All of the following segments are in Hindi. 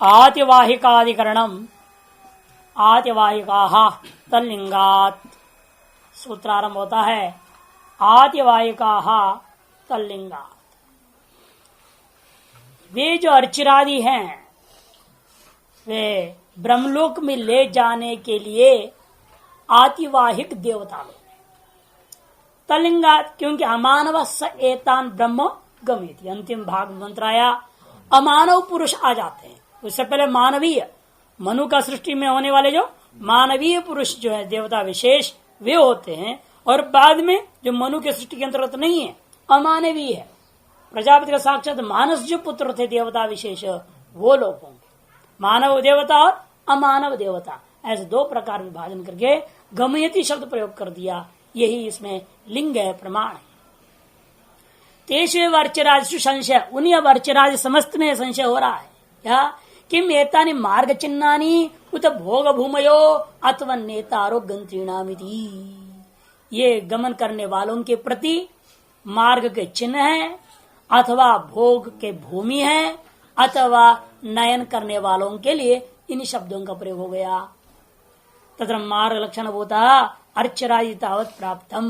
आतिवाहिकाधिकरणम आतिवाहिका तल्लिंगात सूत्रारंभ होता है आतिवाहिका तल्लिंगात। वे जो अर्चिरादि हैं वे ब्रह्मलोक में ले जाने के लिए आतिवाहिक देवता लोग तल्लिंगात, क्योंकि अमानव स एतान ब्रह्म गमेति। अंतिम भाग मंत्र आया अमानव पुरुष आ जाते हैं। उससे पहले मानवीय मनु का सृष्टि में होने वाले जो मानवीय पुरुष जो है देवता विशेष वे होते हैं, और बाद में जो मनु के सृष्टि के अंतर्गत नहीं है अमानवीय है, प्रजापति का साक्षात मानस जो पुत्र थे देवता विशेष वो लोग होंगे, मानव देवता और अमानव देवता, ऐसे दो प्रकार विभाजन करके गमयति शब्द प्रयोग कर दिया। यही इसमें लिंग है, प्रमाण है। तेषु वर्चराजु संशय, उन्हीं अब अर्चराज समस्त में संशय हो रहा है क्या किम एतानि मार्ग चिन्हानि उत भोग भूमयो अथवा नेतारो गंत्रीणामिति। ये गमन करने वालों के प्रति मार्ग के चिन्ह है अथवा भोग के भूमि है अथवा नयन करने वालों के लिए इन शब्दों का प्रयोग हो गया। तथा मार्ग लक्षण होता अर्चरादि तावत प्राप्तम,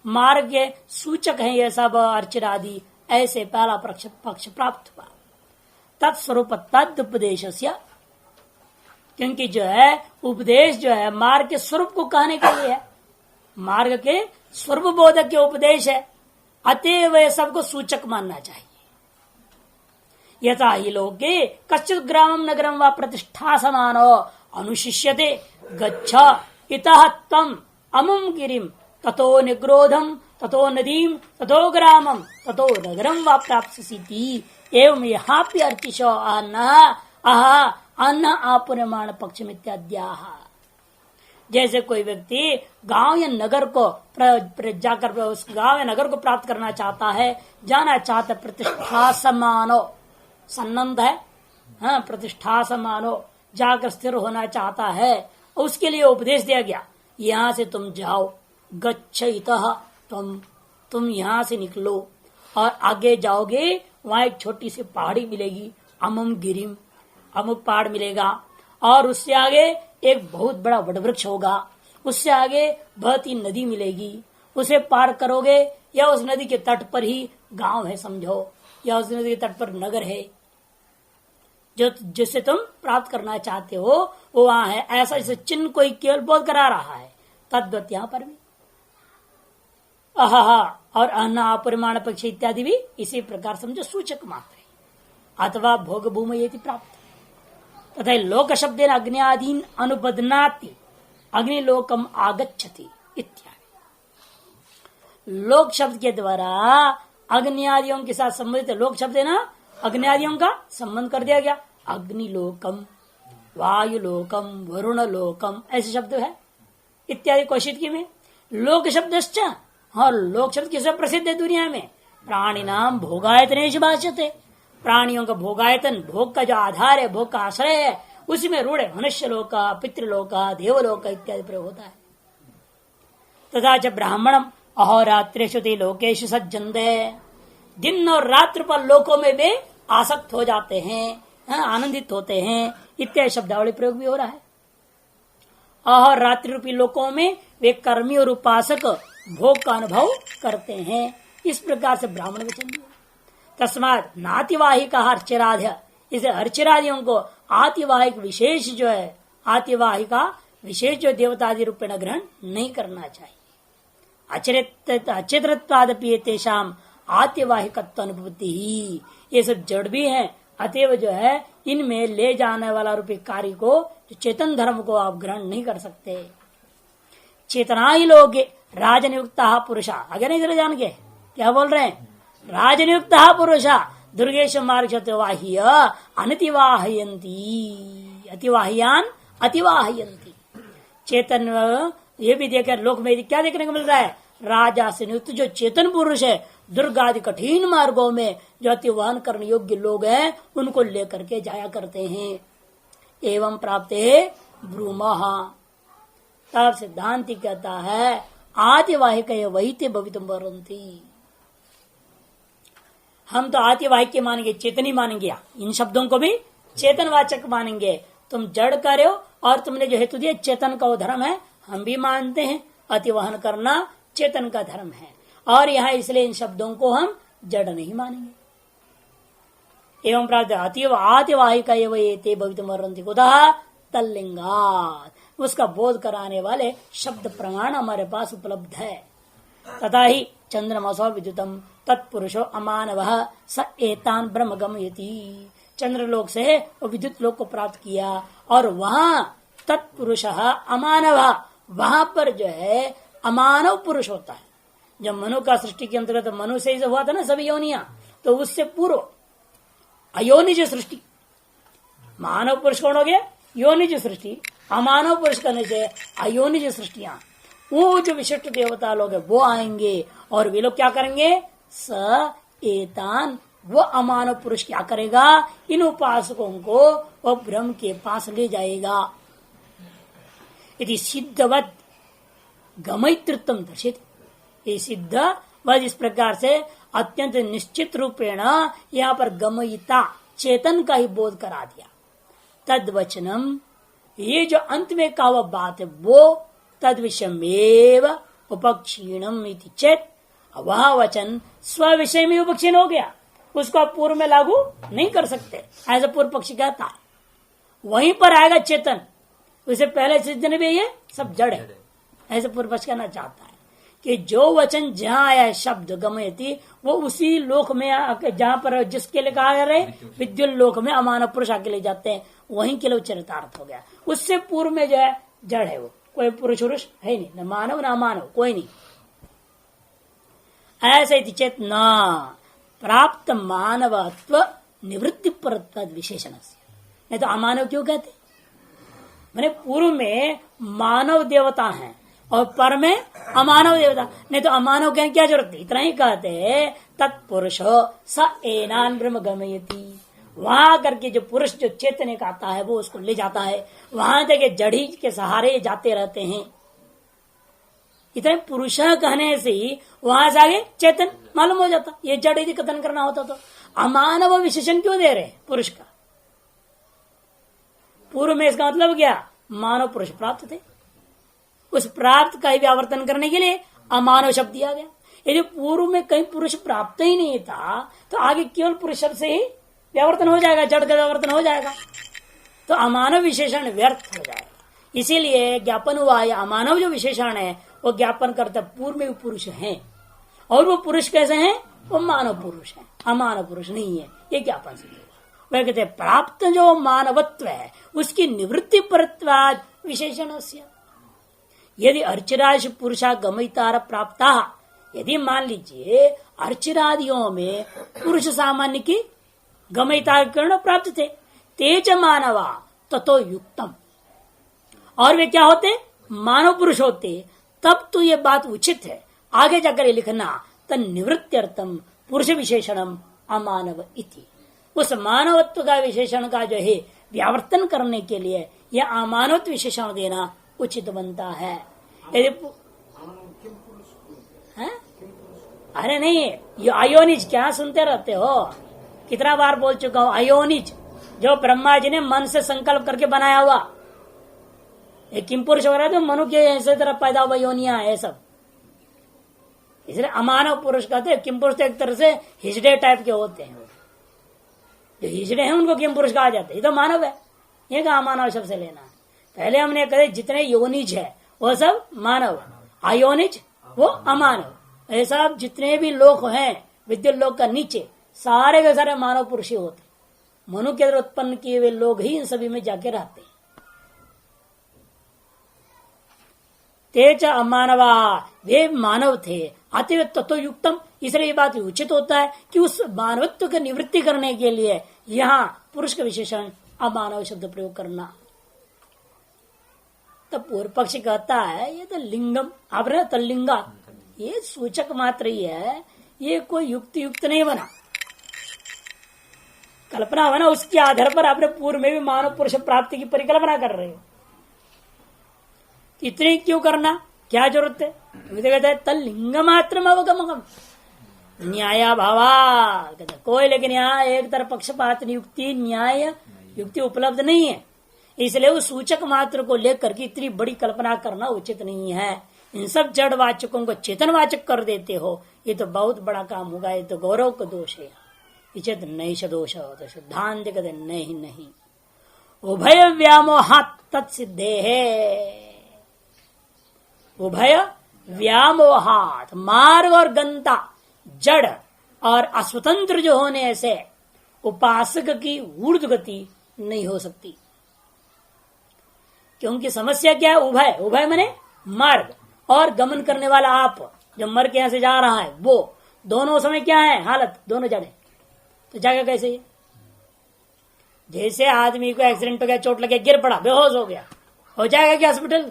मार्ग के सूचक है ये सब अर्चरादि, ऐसे पहला पक्ष प्राप्त हुआ। तत्स्वरूप तद उपदेश, क्योंकि जो है उपदेश जो है मार्ग के स्वरूप को कहने के लिए है, मार्ग के स्वरूप बोधक के उपदेश है, अतएव वह सबको सूचक मानना चाहिए। यथा ही लोके कश्चित् ग्रामम नगरम व प्रतिष्ठा समानो अनुशिष्यते गच्छ इतः त्वम् अमुम गिरिम ततो निग्रोधम ततो नदीम ततो ग्रामम ततो नगरम व प्राप्स्यसि। एवं यहाँ पे अर्चिशो अन्न आपुर्यमाण पक्ष इत्याद्याः। जैसे कोई व्यक्ति गांव या नगर को जाकर उस गांव या नगर को प्राप्त करना चाहता है, जाना चाहता, प्रतिष्ठा समानो संबंध है, हाँ, प्रतिष्ठा समानो जाकर स्थिर होना चाहता है, उसके लिए उपदेश दिया गया यहाँ से तुम जाओ, गच्छ इतः तुम यहाँ से निकलो, और आगे जाओगे वहां एक छोटी सी पहाड़ी मिलेगी, अमुम गिरिम, अमुक पहाड़ मिलेगा, और उससे आगे एक बहुत बड़ा वटवृक्ष होगा, उससे आगे बहती नदी मिलेगी, उसे पार करोगे या उस नदी के तट पर ही गांव है समझो, या उस नदी के तट पर नगर है जो जिसे तुम प्राप्त करना चाहते हो वो वहां है। ऐसा इसे चिन्ह कोई केवल बोध करा रहा है, तद्वत यहाँ पर भी अहा और अन्ना अपरिमाण पक्ष इत्यादि भी इसी प्रकार समझो सूचक मात्र है। अथवा भोग भूमि यदि प्राप्त तथा लोक शब्द अग्नियादीन अनुबदनाति अग्निलोकम आगच्छति इत्यादि। लोक शब्द के द्वारा अग्नियादियों के साथ संबंधित लोक शब्द है ना, अग्नियादियों का संबंध कर दिया गया। अग्निलोकम, वायुलोकम, वरुण लोकम ऐसे शब्द है इत्यादि कौशिकी में। लोक शब्द और लोक शब्द किससे प्रसिद्ध है दुनिया में? प्राणी नाम भोगायतनेश भाष्यते, प्राणियों का भोगायतन, भोग का जो आधार है, भोग का आश्रय है, उसी में रूढ़ मनुष्य लोक, पितृलोक, देवलोक इत्यादि प्रयोग होता है। तथा च ब्राह्मणम अहोरात्रेषु ते लोकेषु सज्जन्ते, दिन और रात्र पर लोकों में वे आसक्त हो जाते हैं, आनंदित होते हैं इत्यादि शब्दावली प्रयोग भी हो रहा है। अहोरात्रि रूपी लोकों में वे कर्मी और उपासक भोग का अनुभव करते हैं। इस प्रकार से ब्राह्मण वचन दिया। तस्मात् नातिवाहिक अर्चिराध्य, इसे अर्चिरादियों को आतिवाहिक विशेष जो है, आतिवाहिका विशेष जो देवतादि रूपेण ग्रहण नहीं करना चाहिए। अचित्रत्वादपि तेषाम आतिवाहिकत्व अनुभूति ही, ये सब जड़ भी है, अतएव जो है इनमें ले जाने वाला रूपी कार्य को, जो चेतन धर्म को आप ग्रहण नहीं कर सकते। चेतना ही लोग राजनियुक्ता पुरुषा, आगे नहीं जरा जान के क्या बोल रहे हैं? राजनियुक्ता पुरुषा दुर्गेश मार्ग वाह्य अनतिवाहयंती, अतिवाहयान अतिवाहयंती। चेतन ये भी देखकर लोक में क्या देखने को मिल रहा है? राजा से नियुक्त जो चेतन पुरुष है, दुर्गादि कठिन मार्गों में जो अतिवाहन करने योग्य लोग हैं, उनको लेकर के जाया करते हैं। एवं प्राप्त ब्रूमः, तब सिद्धांति कहता है आतिवाहिक वही ते भवितुम वरंती। हम तो आतिवाहिक के मानेंगे, चेतनी मानेंगे इन शब्दों को भी, चेतनवाचक मानेंगे। तुम जड़ का रहे हो और तुमने जो हेतु दिया चेतन का वो धर्म है, हम भी मानते हैं। अतिवहन करना चेतन का धर्म है और यहाँ इसलिए इन शब्दों को हम जड़ नहीं मानेंगे। एवं प्राप्त अतीव आतिवाहिका ये भवितुमर्हन्ति कुतः तल्लिंगात्, उसका बोध कराने वाले शब्द प्रमाण हमारे पास उपलब्ध है। तथा ही चंद्रमसो विद्युतम तत्पुरुषो अमानव स एतान ब्रह्म गमयति, चंद्रलोक से वो विद्युत लोक को प्राप्त किया और वहां तत्पुरुष अमानव, वहां पर जो है अमानव पुरुष होता है। जब मनु का सृष्टि के अंतर्गत मनु से ही हुआ था ना सभी योनिया, तो उससे पूर्व अयोनिज सृष्टि, मानव पुरुष कौन हो गया? योनिज सृष्टि। अमानव पुरुष करने से अयोनिज सृष्टियां, वो जो विशिष्ट देवता लोग है वो आएंगे और वे लोग क्या करेंगे? स एतान, वो अमानव पुरुष क्या करेगा? इन उपासकों को वो ब्रह्म के पास ले जाएगा। यदि सिद्धवत गमयितृत्व दर्शित, ये सिद्ध वह इस प्रकार से अत्यंत निश्चित रूपेण यहाँ पर गमयिता चेतन का ही बोध करा दिया। तद वचनम, ये जो अंत में कहा हुआ बात है वो तद विषयमेव उपक्षीणम इति चेत, वह वचन स्व विषय में उपक्षीण हो गया, उसको आप पूर्व में लागू नहीं कर सकते, ऐसा पूर्व पक्षी कहता है। वहीं पर आएगा चेतन, उसे पहले सिद्ध ने भी ये सब जड़ है, ऐसे पूर्व पक्ष कहना चाहता है कि जो वचन जहाँ आया शब्द गमयति, वो उसी लोक में जहाँ पर जिसके लिए कहा रहे विद्युल लोक में अमानव पुरुष आके ले जाते हैं, वहीं के लिए चरितार्थ हो गया। उससे पूर्व में जो है जड़ है, वो कोई पुरुष पुरुष है नहीं, न मानव न अमानव कोई नहीं। ऐसे चेत न प्राप्त मानवत्व निवृत्ति पर तद विशेषण, नहीं तो अमानव क्यों कहते? मैंने पूर्व में मानव देवता हैं और पर में अमानव देवता, नहीं तो अमानव कहने क्या जरूरत है? इतना ही कहते तत्पुरुष स एनान ब्रह्म गमयति, वहां करके जो पुरुष जो चेतने का आता है वो उसको ले जाता है, वहां तक जड़ी के सहारे जाते रहते हैं। इतने पुरुष कहने से ही वहां से आगे चेतन मालूम हो जाता। ये जड़ यदि कथन करना होता तो अमानव विशेषण क्यों दे रहे पुरुष का? पूर्व में इसका मतलब क्या? मानव पुरुष प्राप्त थे, उस प्राप्त का व्यावर्तन करने के लिए अमानव शब्द दिया गया। यदि पूर्व में कहीं पुरुष प्राप्त ही नहीं था तो आगे केवल पुरुष शब्द से ही व्यावर्तन हो जाएगा, जड़ का व्यावर्तन हो जाएगा, तो अमानव विशेषण व्यर्थ हो जाएगा। इसीलिए ज्ञापन हुआ या अमानव जो विशेषण है वो ज्ञापन करता पूर्व में पुरुष है, और वो पुरुष कैसे हैं? वो मानव पुरुष है, अमानव पुरुष नहीं है, ये ज्ञापन से वह कहते प्राप्त जो मानवत्व है उसकी निवृत्ति परत्वाद विशेषण। यदि अर्चिराज पुरुषा गमयितार प्राप्ता, यदि मान लीजिए अर्चिरादियों में पुरुष सामान्य की गमयिता कर्ण प्राप्त थे, तेज मानवा ततो युक्तम, और वे क्या होते? मानव पुरुष होते, तब तो ये बात उचित है आगे जाकर ये लिखना तन निवृत्त्यर्थम पुरुष विशेषणम अमानव इति, उस मानवत्व का विशेषण का जो है व्यावर्तन करने के लिए यह अमानवत्व विशेषण देना उचित बनता है। यदि अरे नहीं, ये अयोनिज क्या सुनते रहते हो? कितना बार बोल चुका हूं, अयोनिज जो ब्रह्मा जी ने मन से संकल्प करके बनाया हुआ, एक किम पुरुष वगैरह तो मनु के ऐसे तरह पैदा हुआ योनिया है सब, इसलिए अमानव पुरुष कहते हैं। किम पुरुष तो एक तरह से हिजड़े टाइप के होते हैं, जो हिजड़े हैं उनको किम पुरुष कहा जाता है, ये तो मानव है, ये का अमानव शब्द से लेना है। पहले हमने कहे जितने योनिज है वो सब मानव, अयोनिज वो अमानव, ऐसा जितने भी लोग हैं विद्युत लोक का नीचे सारे के सारे मानव पुरुष ही होते, मनु के अंदर उत्पन्न किए हुए लोग ही इन सभी में जाके रहते हैं। तेज अमानवा, वे मानव थे, अतिव तत्व युक्तम, इसलिए ये बात उचित होता है कि उस मानवत्व की निवृत्ति करने के लिए यहाँ पुरुष का विशेषण अमानव शब्द प्रयोग करना। तब पूर्व पक्ष कहता है ये तो लिंगम, आप तल्लिंगा, ये सूचक मात्र ही है, ये कोई युक्त नहीं बना, कल्पना बना, उसके आधार पर आपने पूर्व में भी मानव पुरुष प्राप्ति की परिकल्पना कर रहे हो। इतने क्यों करना, क्या जरूरत है? कहते हैं तल्लिंग मात्र अवगमगम न्याय भावा, कोई लेकिन यहाँ एक तरफ पक्षपात नियुक्ति न्याय युक्ति उपलब्ध नहीं है। इसलिए उस सूचक मात्र को लेकर के इतनी बड़ी कल्पना करना उचित नहीं है। इन सब जड़ वाचकों को चेतनवाचक कर देते हो, ये तो बहुत बड़ा काम होगा, ये तो गौरव का दोष है। चेत नहीं दोष तो सिद्धांत कहते नहीं नहीं। उभय व्यामोहात तत्सिद्धे है। उभय व्यामोहात मार्ग और गंता जड़ और अस्वतंत्र जो होने से उपासक की ऊर्ध्व गति नहीं हो सकती। क्योंकि समस्या क्या है? उभय, उभय माने मार्ग और गमन करने वाला आप जो मर के यहां से जा रहा है, वो दोनों समय क्या है? हालत दोनों जड़े, तो जाएगा कैसे? जैसे आदमी को एक्सीडेंट हो गया, चोट लगे, गिर पड़ा, बेहोश हो गया, हो जाएगा क्या हॉस्पिटल?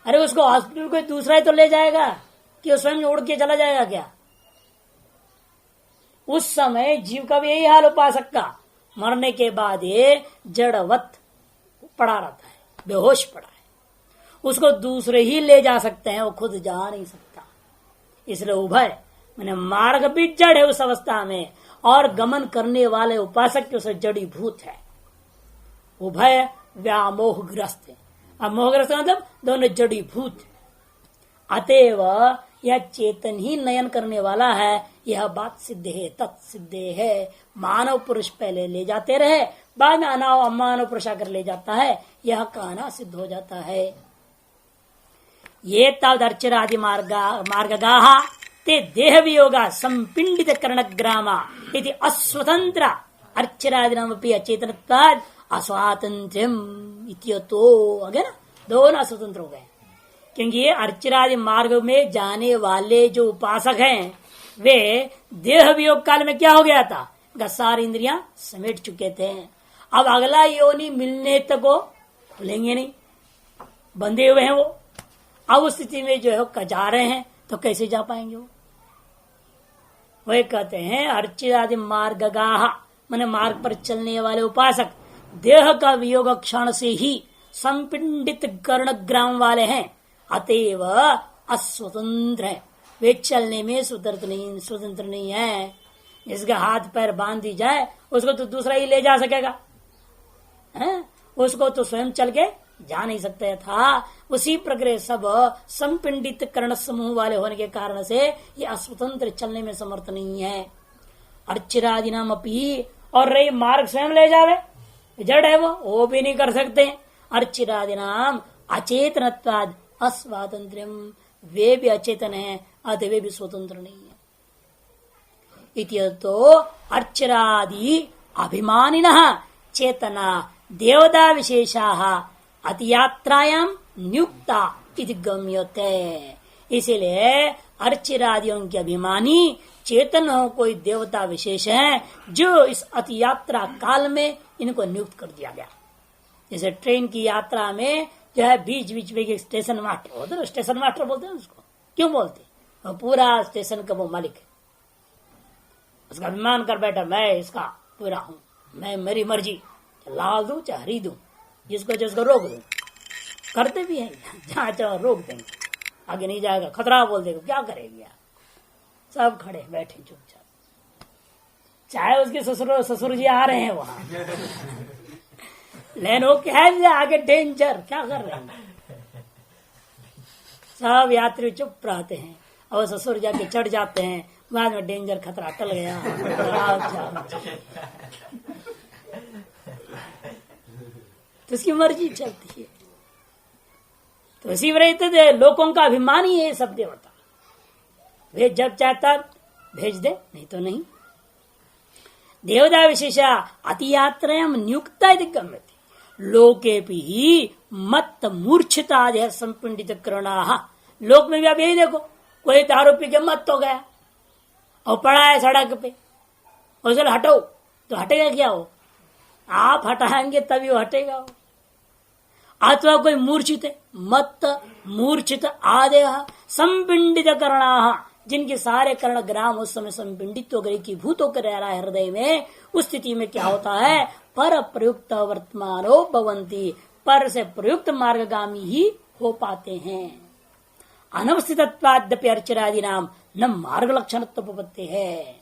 अरे उसको हॉस्पिटल कोई दूसरा ही तो ले जाएगा कि वो स्वयं उड़ के चला जाएगा क्या? उस समय जीव का भी यही हाल उपासक का, मरने के बाद ये जड़वत पड़ा रहता है, बेहोश पड़ा है। उसको दूसरे ही ले जा सकते हैं, वो खुद जा नहीं सकता। इसलिए उभय मैंने मार्ग भी जड़ है उस अवस्था में, और गमन करने वाले उपासक के उसे जड़ी भूत है। उभय व्यामोहग्रस्त है। अब मोहग्रस्त मतलब दोनों जड़ी भूत। अतएव यह चेतन ही नयन करने वाला है, यह बात सिद्ध है, तत्सिद्ध है। मानव पुरुष पहले ले जाते रहे, बाद में अमानव पुरुष आकर ले जाता है, यह कहना सिद्ध हो जाता है। ये तदर्चरादि मार्गगा ते देह वियोगा संपिंडित करणग्रामा इति अस्वतंत्र अर्चरादिनामपि अचेतनत्वाद अस्वातंत्र्यम इत्यतो। अगे ना, दोनों अस्वतंत्र हो गए, क्योंकि ये अर्चरादि मार्ग में जाने वाले जो उपासक हैं वे देह वियोग काल में क्या हो गया था? सारी इंद्रियां समेट चुके थे। अब अगला योनि मिलने तक वो खुलेंगे नहीं, बंधे हुए हैं वो। अब उस स्थिति में जो है जा रहे हैं, तो कैसे जा पाएंगे वो? वही कहते हैं अर्चिरादि मार्गगाह माने मार्ग पर चलने वाले उपासक देह का वियोग क्षण से ही संपिंडित कर्णग्राम वाले हैं, अतएव अस्वतंत्र है। वे चलने में स्वतंत्र नहीं है। जिसका हाथ पैर बांध दी जाए उसको तो दूसरा ही ले जा सकेगा, है? उसको तो स्वयं चल के जा नहीं सकता था। उसी प्रकार सब संपिंडित कर्ण समूह वाले होने के कारण से ये अस्वतंत्र चलने में समर्थ नहीं है। अर्चिरादि नाम अपी, और रही मार्ग स्वयं ले जावे, जड़ है वो भी नहीं कर सकते। अर्चिरादि नाम अचेतनत्वाद अस्वातंत्र्यम, वे भी अचेतन है, अतः वे भी स्वतंत्र नहीं है। इत्यतो अर्चरादि अभिमानिनः चेतना देवता विशेषाः अतियात्रायां नियुक्ता इति गम्यते। इसीलिए अर्चिरादियों के अभिमानी चेतन हो कोई देवता विशेष है जो इस अति यात्रा काल में इनको नियुक्त कर दिया गया। जैसे ट्रेन की यात्रा में जो है बीच बीच में स्टेशन मास्टर होते हैं, स्टेशन मास्टर बोलते हैं उसको। क्यों बोलते? पूरा स्टेशन का वो मालिक है, उसका अभिमान कर बैठा, मैं इसका पूरा हूँ, मैं मेरी मर्जी, लाल दूं चाहे हरी दूं, जिसको रोक दूं। करते भी हैं, जहाँ चाहे रोक देंगे, आगे नहीं जाएगा, खतरा बोल देगा, क्या करेगी यार? सब खड़े बैठे चुपचाप, चाहे उसके ससुर जी आ रहे हैं वहां लेन हो क्या है, आगे डेंजर, क्या कर रहे हैं? सब यात्री चुप रहते हैं और ससुर जाके चढ़ जाते हैं, बाद में डेंजर, खतरा टल गया। तो उसकी मर्जी चलती है। तो इसी वजह लोगों का अभिमान ही है सब देवता। वे जब चाहता भेज दे, नहीं तो नहीं। देवता विशेषा अति यात्रायाम नियुक्ता गम्यते लोके भी मत मूर्छिता संपिंडित करणा। लोक में भी आप यही देखो, कोई दारू पी के मत हो गया और पड़ा है सड़क पे, उसे हटो तो हटेगा क्या? हो आप हटाएंगे तभी वो हटेगा। वो अथवा कोई मूर्छित है, मत मूर्छित आदय संपिंडित करणा, जिनके सारे कर्ण ग्राम उस समय संपिंडित हो गए कि भूत होकर रह रहा है हृदय में। उस स्थिति में क्या होता है? पर प्रयुक्त वर्तमानो भवंती, पर से प्रयुक्त मार्गगामी ही हो पाते हैं। अनवस्थितत्वाद्यपि अर्चरादि नाम न मार्ग लक्षण उपपत्ति है।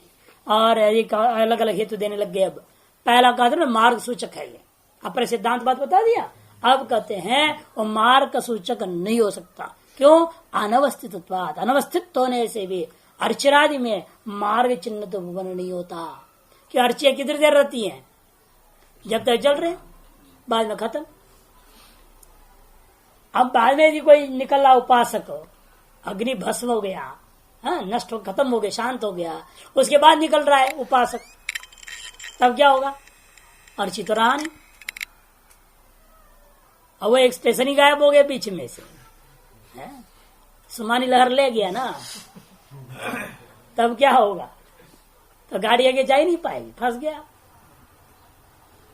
और एक अलग अलग हेतु देने लग गए। अब पहला कहा था ना मार्ग सूचक है ये, अपने सिद्धांत बात बता दिया। अब कहते हैं वो मार्ग का सूचक नहीं हो सकता। क्यों? अनवस्थितत्वात्, अनवस्थित होने से भी अर्चरादि में मार्ग चिन्ह तो भुवन नहीं होता। कि अर्चियां किधर देर रहती हैं? जब तक जल रहे, बाद में खत्म। अब बाद में यदि कोई निकल रहा उपासक, अग्नि भस्म हो गया, नष्ट हो, खत्म हो गया, शांत हो गया, उसके बाद निकल रहा है उपासक, तब क्या होगा? अर्चित तो रहा नहीं। अब वो एक स्टेशन ही गायब हो गया बीच में से, सुमानी लहर ले गया ना, तब क्या होगा? तो गाड़ी आगे जा ही नहीं पाएगी, फंस गया।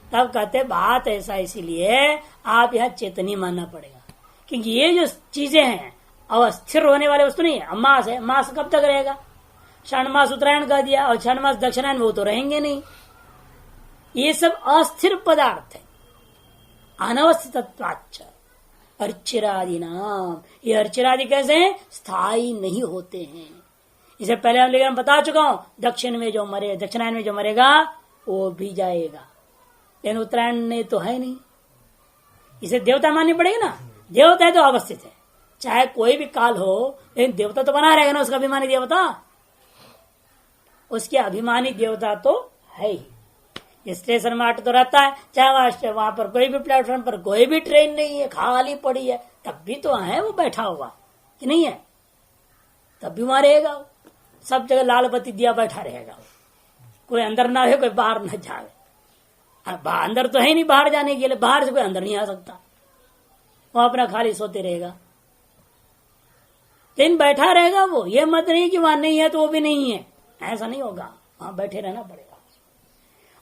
तब कहते बात ऐसा, इसीलिए आप यहां चेतनी मानना पड़ेगा, क्योंकि ये जो चीजें हैं अस्थिर होने वाले वस्तु नहीं है। मास है, मास कब तक रहेगा? षाढ़मास उत्तरायण कह दिया, और षाढ़मास दक्षिणायन, वो तो रहेंगे नहीं। ये सब अस्थिर पदार्थ है। अनवस्थितत्वाच्च अर्चिरादि नाम, ये अर्चिरादि कैसे हैं? स्थायी नहीं होते हैं। इसे पहले हम लेकर बता चुका हूं, दक्षिण में जो मरे, दक्षिणायन में जो मरेगा वो भी जाएगा, लेकिन उत्तरायण में तो है नहीं। इसे देवता माननी पड़ेगी ना, देवता है तो अवस्थित है, चाहे कोई भी काल हो, लेकिन देवता तो बना रहेगा ना, उसका अभिमानी देवता, उसके अभिमानी देवता तो है ही। स्टेशन मार्ट तो रहता है, चाहे वहां पर कोई भी प्लेटफॉर्म पर कोई भी ट्रेन नहीं है, खाली पड़ी है, तब भी तो है वो बैठा हुआ, कि नहीं है? तब भी वहां रहेगा, सब जगह लाल बत्ती दिया बैठा रहेगा, कोई अंदर ना हो, कोई बाहर न जाए। अंदर तो है नहीं बाहर जाने के लिए, बाहर से कोई अंदर नहीं आ सकता, वो अपना खाली सोते रहेगा, लेकिन बैठा रहेगा वो। ये मत नहीं कि वहां नहीं है तो वो भी नहीं है, ऐसा नहीं होगा, वहां बैठे रहना पड़ेगा।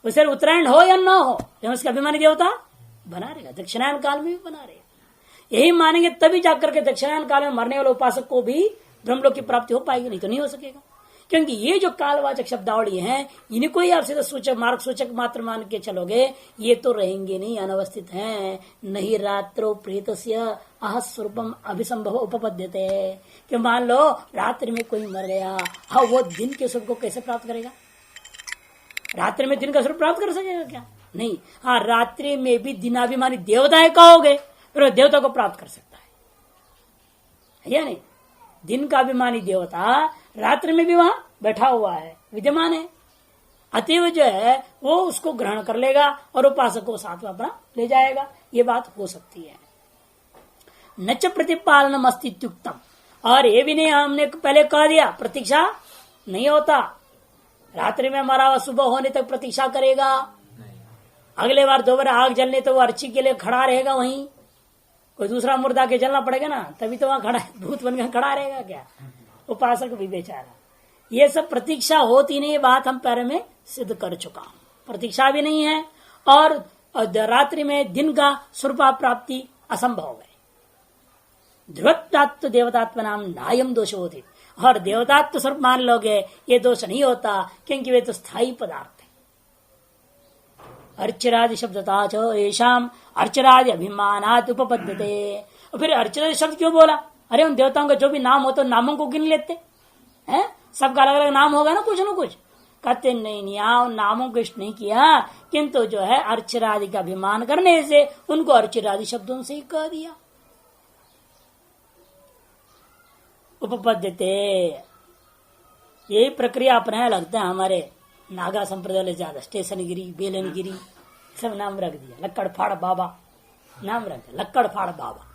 उसे उत्तरायण हो या ना हो, लेकिन उसका अभिमानी देवता बना रहेगा, दक्षिणायन काल में भी बना रहेगा। यही मानेंगे तभी जाकर के दक्षिणायन काल में मरने वाले उपासक को भी ब्रह्मलोक की प्राप्ति हो पाएगी, नहीं तो नहीं हो सकेगा। क्योंकि ये जो कालवाचक शब्दावली हैं, इनको ही आप सीधा सूचक, मार्ग सूचक मात्र मान के चलोगे, ये तो रहेंगे नहीं, अनवस्थित हैं। नहीं रात्रो प्रेतस्य अह स्वरूपम अभिसंभव उपपद्यते, कि मान लो रात्रि में कोई मर गया, हाँ, वो दिन के स्वरूप को कैसे प्राप्त करेगा? रात्रि में दिन का स्वरूप प्राप्त कर सकेगा क्या? नहीं। हाँ, रात्रि में भी दिनाभिमानी देवता है कहोगे, फिर देवता को प्राप्त कर सकता है या नहीं? दिन का अभिमानी देवता रात्रि में भी वहां बैठा हुआ है, विद्यमान है, अतएव जो है वो उसको ग्रहण कर लेगा और उपासक को साथ में अपना ले जाएगा। ये बात हो सकती है। नच प्रतिपालनम अस्तित्युक्तम, और ये भी नहीं, हमने पहले कह दिया प्रतीक्षा नहीं होता। रात्रि में मरा हुआ सुबह होने तक प्रतीक्षा करेगा, अगले बार दोबारा आग जलने तो वो अर्ची के लिए खड़ा रहेगा वहीं, कोई दूसरा मुर्दा के जलना पड़ेगा ना, तभी तो वहां खड़ा, भूत बनकर खड़ा रहेगा क्या? उपासक भी बेचारा। ये सब प्रतीक्षा होती नहीं, ये बात हम पहले में सिद्ध कर चुका हूं। प्रतीक्षा भी नहीं है, और रात्रि में दिन का स्वरूप प्राप्ति असंभव है। ध्रुवत्व देवतात्म नाम नायम दोष होती, और देवतात्व स्वरूप मान लोगे ये दोष नहीं होता, क्योंकि वे तो स्थायी पदार्थ है। अर्चरादि शब्दता येषाम अर्चरादि अभिमानात् उपपद्यते। और फिर अर्चरादि शब्द क्यों बोला? अरे उन देवताओं का जो भी नाम होता है नामों को गिन लेते हैं, सबका अलग अलग नाम होगा ना कुछ न कुछ। कहते नहीं, उन नामों को इष्ट नहीं किया, किंतु जो है अर्चरादि का अभिमान करने से उनको अर्चरादि शब्दों से ही कह दिया। उपपद्यते, यही प्रक्रिया अपनाया लगता है हमारे नागा संप्रदाय ज्यादा। स्टेशनगिरी, बेलनगिरी सब नाम रख दिया। लक्कड़ फाड़ बाबा नाम रख दिया, लक्कड़ फाड़ बाबा।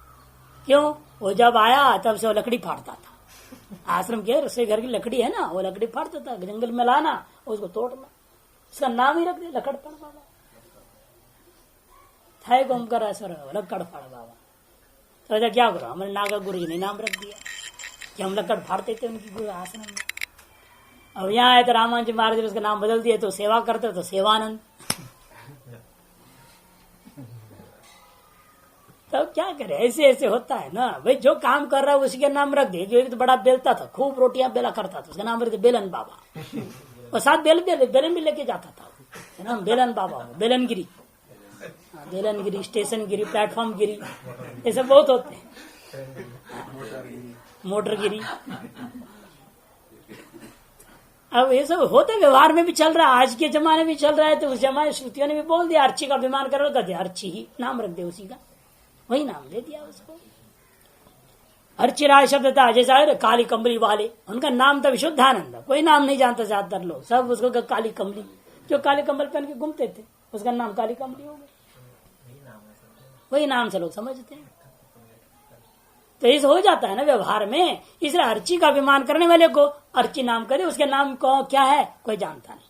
क्यों? वो जब आया तब से वो लकड़ी फाड़ता था। आश्रम के रसोई घर की लकड़ी है ना, वो लकड़ी फाड़ता था, जंगल में लाना उसको तोड़ना, उसका नाम ही रख दिया लक्कड़ फाड़ बाबा। था ओमकार लक्कड़ फाड़ बाबा। तो क्या करो, हमारे नागा गुरु जी ने नाम रख दिया कि हम लक्कड़ फाड़ते थे उनकी गुरु आश्रम में। अब यहाँ आए तो रामानंद जी महाराज ने उसका नाम बदल दिया, तो सेवा करते तो सेवानंद। तो क्या करे, ऐसे ऐसे होता है ना भाई। जो काम कर रहा है उसी का नाम रख दे। जो एक तो बड़ा बेलता था, खूब रोटियां बेला करता था, उसका नाम रख दे बेलन बाबा। और साथ बेलन भी लेके जाता था, नाम बेलन बाबा, बेलनगिरी, बेलनगिरी, स्टेशन गिरी, प्लेटफॉर्म गिरी, ये सब बहुत होते हैं। मोटर गिरी। अब ये सब होते व्यवहार में भी चल रहा है, आज के जमाने में चल रहा है। तो उस जमाने श्रुतियों ने भी बोल दिया अर्ची का अभिमान करो, कहते अर्ची ही नाम रख दे, उसी का वही नाम दे दिया उसको। अर्चिराज शब्द था, जैसा काली कमली वाले, उनका नाम था विशुद्धानंद। कोई नाम नहीं जानता ज्यादातर लोग, सब उसको काली कमली, जो काली कमल पहन के घूमते थे उसका नाम काली कमली हो गया, वही नाम से लोग समझते हैं। तो इस हो जाता है ना व्यवहार में, इसलिए अर्ची का अभिमान करने वाले को अर्ची नाम करे, उसके नाम को क्या है कोई जानता नहीं।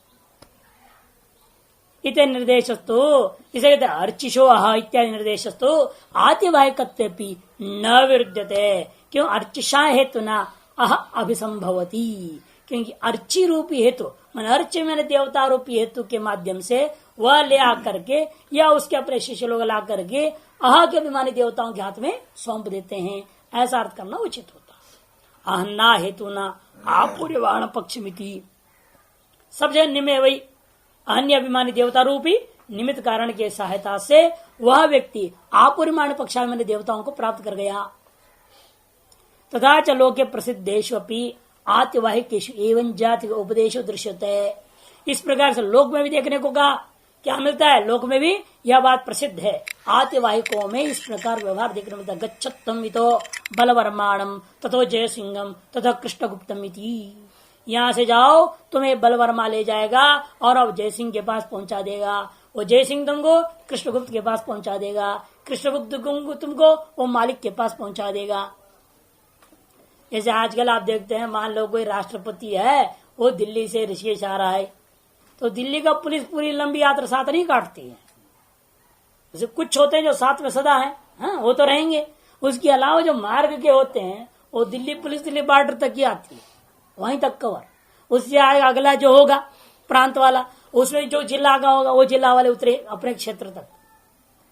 इत निर्देशस्तु, इसे कहते हैं अर्चिशो अह इत्यादि निर्देशस्तु आतिवाहिकत्वेपि न विरुद्धते। क्यों? अर्चिषा हेतु न अह अभिसंभवती, क्योंकि अर्ची रूपी हेतु मन अर्च मैंने देवता रूपी हेतु के माध्यम से वह ले आकर के या उसके अपने शिष्य लोग ला करके अह के अभिमानी देवताओं के हाथ में सौंप देते हैं, ऐसा अर्थ करना उचित होता। अहन्ना हेतु न आपूर्यवाण पक्षमिति, सब जगह निमे वही अन्य अभिमानी देवता रूपी निमित्त कारण के सहायता से वह व्यक्ति आपूर्यमाण पक्षाभिमानी देवताओं को प्राप्त कर गया। तथा च लोके प्रसिद्धेषु अपि आतिवाहिकेषु एवं जाति उपदेशो दृश्यते। इस प्रकार से लोक में भी देखने को कहा, क्या मिलता है लोक में भी यह बात प्रसिद्ध है। आतिवाहिकों में इस प्रकार व्यवहार देखने मिलता है। गच्छत्तम इतो बलवर्माणम तथो जय सिंहम तथा कृष्णगुप्तम इति, यहाँ से जाओ तुम्हें बलवर्मा ले जाएगा और अब जयसिंह के पास पहुंचा देगा, वो जयसिंह तुमको कृष्णगुप्त के पास पहुंचा देगा, कृष्णगुप्त तुमको वो मालिक के पास पहुंचा देगा। जैसे आजकल आप देखते हैं, मान लो कोई राष्ट्रपति है, वो दिल्ली से ऋषिकेश आ रहा है, तो दिल्ली का पुलिस पूरी लंबी यात्रा साथ नहीं काटती है। जैसे कुछ होते हैं जो साथ में सदा है, हाँ वो तो रहेंगे। उसके अलावा जो मार्ग के होते हैं वो दिल्ली पुलिस दिल्ली बॉर्डर तक ही आती है, वहीं तक कवर। उससे आएगा अगला जो होगा प्रांत वाला, उसमें जो जिला का होगा वो जिला वाले उतरे अपने क्षेत्र तक,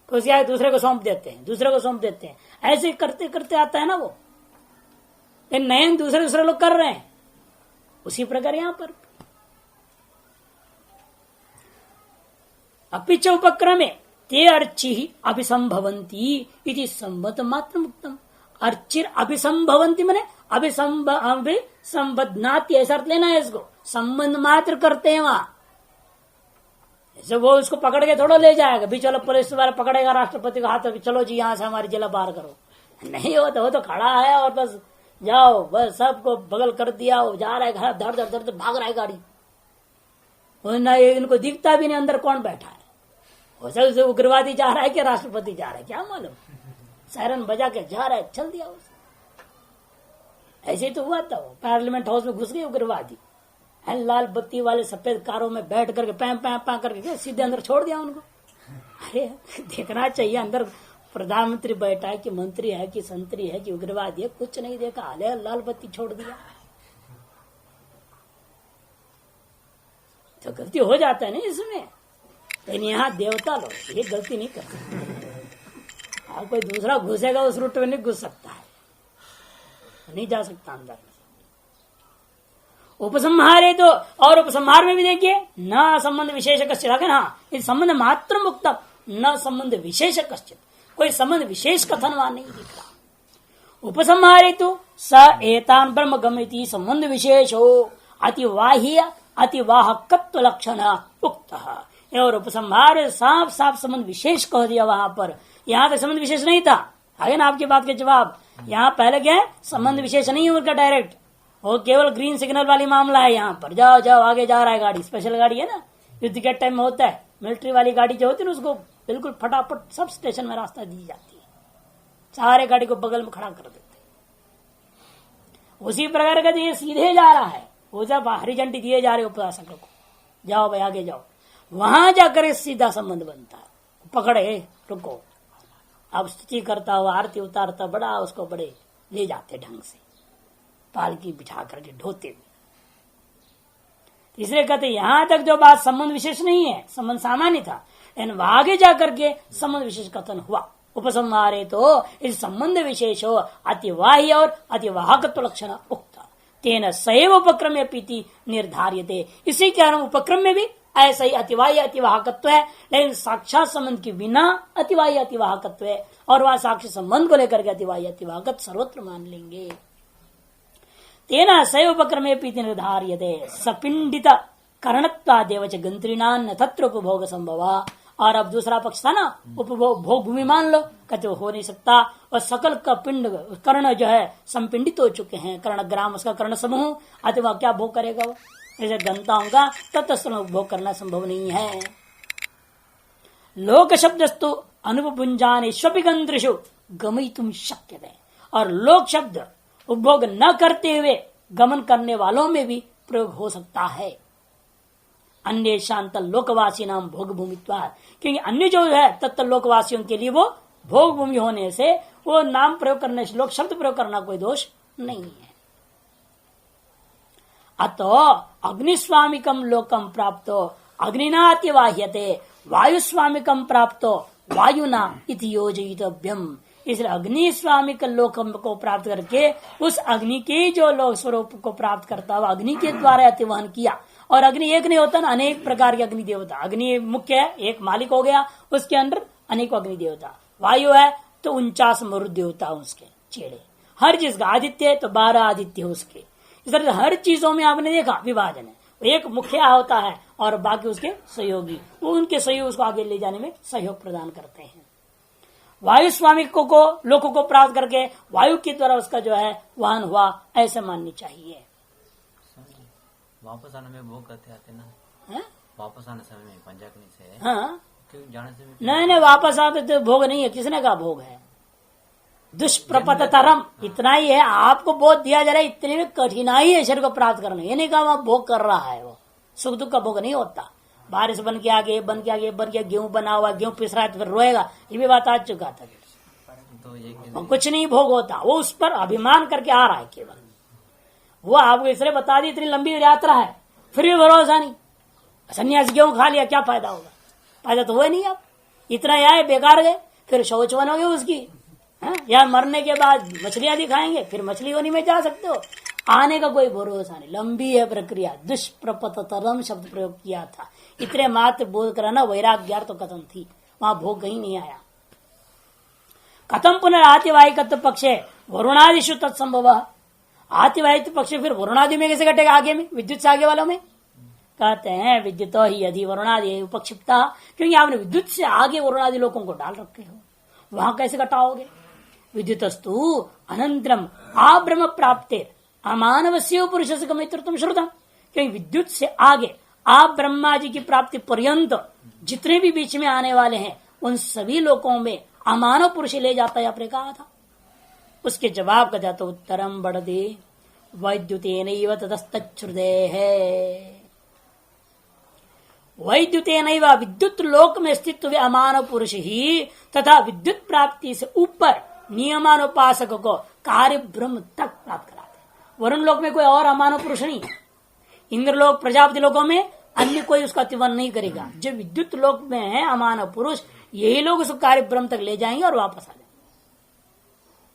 तो उससे आगे दूसरे को सौंप देते हैं, दूसरे को सौंप देते हैं, ऐसे करते करते आता है ना वो। नए दूसरे लोग कर रहे हैं, उसी प्रकार यहां पर अपिच उपक्रमे ते अर्चि अभिसंभवंती इति संबत मात्र मुक्तम। अर्चिर अभिसंभवंती माने अभिसंबधनाती, ऐसा अर्थ लेना है इसको, संबंध मात्र करते हैं वहां। जैसे वो उसको पकड़ के थोड़ा ले जाएगा भी, चलो पुलिस वाला पकड़ेगा राष्ट्रपति का हाथ, चलो जी यहाँ से हमारी जिला बाहर करो, नहीं होता। वो तो खड़ा है और बस जाओ, बस सबको बगल कर दिया, वो जा रहा है घर, धड़ धड़ धड़ भाग रहा है गाड़ी, इनको दिखता भी नहीं अंदर कौन बैठा है। हो सकता उग्रवादी जा रहा है कि राष्ट्रपति जा रहा है, क्या मालूम, सायरन बजा के जा रहा है, चल दिया उसे। ऐसे ही तो हुआ था, वो पार्लियामेंट हाउस में घुस गए उग्रवादी, लाल बत्ती वाले सफेद कारों में बैठ करके पैं पैं पैं करके सीधे अंदर छोड़ दिया उनको। अरे देखना चाहिए अंदर प्रधानमंत्री बैठा है कि मंत्री है कि संतरी है कि उग्रवादी है, कुछ नहीं देखा, हाले लाल बत्ती छोड़ दिया। तो गलती हो जाता है ना इसमें, लेकिन यहाँ देवता लोग ये गलती नहीं कर सकते। कोई दूसरा घुसेगा उस रूट में नहीं घुस सकता है, नहीं जा सकता अंदर। उपसंहारे तो, और उपसंहार में भी देखिए न संबंध विशेष कश्चित, हाँ इस संबंध मात्र मुक्त न संबंध विशेष कश्चित, कोई संबंध विशेष कथन वहां नहीं दिख रहा। उपसंहारे तो स एतान ब्रह्म गम्यति संबंध विशेषो अतिवाह्य अतिवाहकत्व लक्षण उक्त। और उपसंहार साफ साफ संबंध विशेष कह दिया वहां पर, यहाँ तक संबंध विशेष नहीं था। आगे ना आपकी बात के जवाब, यहाँ पहले क्या है, संबंध विशेष नहीं है उनका डायरेक्ट, वो केवल ग्रीन सिग्नल वाली मामला है। यहाँ पर जाओ जाओ आगे जा रहा है गाड़ी, स्पेशल गाड़ी है ना, युद्ध के टाइम में होता है, मिलिट्री वाली गाड़ी जो होती है ना उसको बिल्कुल फटाफट सब स्टेशन में रास्ता दी जाती है, सारे गाड़ी को बगल में खड़ा कर देते। उसी प्रकार का ये सीधे जा रहा है, वो जब हरी झंडी दिए जा रहे उपासक को, जाओ भाई आगे जाओ, वहां जाकर सीधा संबंध बनता है। पकड़े रुको, अब स्तुति करता हुआ आरती उतारता बड़ा उसको बड़े ले जाते ढंग से, पालकी बिठा करके ढोते हुए। तीसरे कहते यहां तक जो बात संबंध विशेष नहीं है, संबंध सामान्य था, लेकिन आगे जाकर के संबंध विशेष कथन हुआ। उपसंहारे तो इस संबंध विशेष हो अतिवाह्य और अतिवाहकत्व लक्षण उक्त तेन सैव उपक्रम पीति निर्धार्यते। इसी के कारण उपक्रम में भी ऐसा ही अतिवाह्य अतिवाहकत्व है, लेकिन साक्षात संबंध के बिना अतिवाह्य अतिवाहकत्व है, और वह साक्षी संबंध को लेकर के अतिवाह्य अतिवाहकत्व सर्वत्र मान लेंगे। तेना सैव उपक्रमे पीति निर्धार्यते सपिंडित करणत्वादेव च गंत्रिणान न तत्र उपभोग संभव। और अब दूसरा पक्ष था ना, उपभोग भोग भूमि मान लो, कहते हो नहीं सकता। और सकल का पिंड कर्ण जो है संपिंडित हो चुके हैं, कर्ण ग्राम उसका कर्ण समूह, अतः वह क्या भोग करेगा? वो जैसे गंताओं का तत्व उपभोग करना संभव नहीं है। लोक शब्दस्तु अनुपुंजानेष्वपि गंत्रिषु गमयितुं शक्यते। और लोक शब्द उपभोग न करते हुए गमन करने वालों में भी प्रयोग हो सकता है। अन्य शांत लोकवासी नाम भोग भूमित्वाद, क्योंकि अन्य जो है तत्व लोकवासियों के लिए वो भोग भूमि होने से वो नाम प्रयोग करने से, लोक शब्द प्रयोग करना कोई दोष नहीं है। अतो अग्निस्वामिकम लोकम प्राप्तो अग्निनातिवाह्यते वायुस्वामिकम प्राप्तो वायुना इति योजयितव्यम। इसलिए अग्नि स्वामी के लोकम को प्राप्त करके उस अग्नि के जो लोक स्वरूप को प्राप्त करता हुआ अग्नि के द्वारा अतिवहन किया। और अग्नि एक नहीं होता ना, अनेक प्रकार के अग्नि देवता। अग्नि मुख्य है, एक मालिक हो गया, उसके अंदर अनेक अग्नि देवता। वायु है तो 49 मरुद देवता उसके चेड़े, हर चीज का आदित्य है तो 12 आदित्य उसके। इस तरह हर चीजों में आपने देखा विभाजन है, एक मुखिया होता है और बाकी उसके सहयोगी, वो उनके सहयोग उसको आगे ले जाने में सहयोग प्रदान करते हैं। वायु स्वामी को लोगों को प्राप्त करके वायु के द्वारा उसका जो है वाहन हुआ, ऐसे माननी चाहिए। वापस आने में भोग करते आते ना है? वापस आने समय में पंचाग्नि से हाँ, जाने से नहीं वापस आते तो भोग नहीं है, किसने का भोग है? दुष्प्रपतरम, इतना ही है। आपको बोध दिया जा रहा है, इतनी में कठिनाई है शरीर को प्राप्त करना। ये नहीं कहा वहां भोग कर रहा है, वो सुख दुख का भोग नहीं होता। बारिश बन के आगे बन के आगे बन के गेहूं बना हुआ, गेहूं पिस रहा है तो फिर रोएगा, ये भी बात आ चुका था। तो कुछ नहीं भोग होता, वो उस पर अभिमान करके आ रहा है केवल। वो आपको इसलिए बता दी इतनी लंबी यात्रा है, फिर भी भरोसा नहीं। सन्यासी गेहूं खा लिया, क्या फायदा होगा? फायदा तो हुआ नहीं। आप इतना आए बेकार गए, फिर शौच बनोगे उसकी है? या मरने के बाद मछलियां दिखाएंगे, फिर मछली होने में जा सकते हो, आने का कोई भरोसा नहीं। लंबी है प्रक्रिया। दुष्प्रपतरम शब्द प्रयोग किया था, इतने मात्र बोध कराना वैराग्य तो कथम थी, वहां भोग कहीं नहीं आया। कथम पुनरातिवाहिकत्व पक्षे वरुणादिशु तत्संभव। आतिवाहिक पक्ष फिर वरुणादि में कैसे घटेगा? आगे में विद्युत से आगे वालों में कहते हैं विद्युत ही यदि वरुणादि उपक्षिप्ता, क्योंकि आपने विद्युत से आगे वरुणादि लोगों को डाल रखे हो, वहां कैसे घटाओगे? विद्युतस्तु अनंतरम आब्रह्म प्राप्ते अमानवस्य पुरुष से गमित्रत्वम श्रुतम, क्योंकि विद्युत से आगे आप ब्रह्मा जी की प्राप्ति पर्यंत जितने भी बीच में आने वाले हैं उन सभी लोगों में अमानव पुरुष ले जाता है, आपने कहा था। उसके जवाब का जाता उत्तरम बढ़ते वैद्युतेनैव ततस्तच्छ्रुतेः है। वैद्युतेनैव विद्युत लोक में स्थित हुए अमानव पुरुष ही तथा विद्युत प्राप्ति से ऊपर नियमानुपासक को कार्य ब्रह्म तक प्राप्त कराते हैं। वरुण लोक में कोई और अमानव पुरुष नहीं है। इंद्रलोक प्रजापति लोकों में अन्य कोई उसका अतिवन नहीं करेगा। जो विद्युत लोक में है अमानव पुरुष, यही लोग उसको कार्य ब्रह्म तक ले जाएंगे और वापस आ जाएंगे।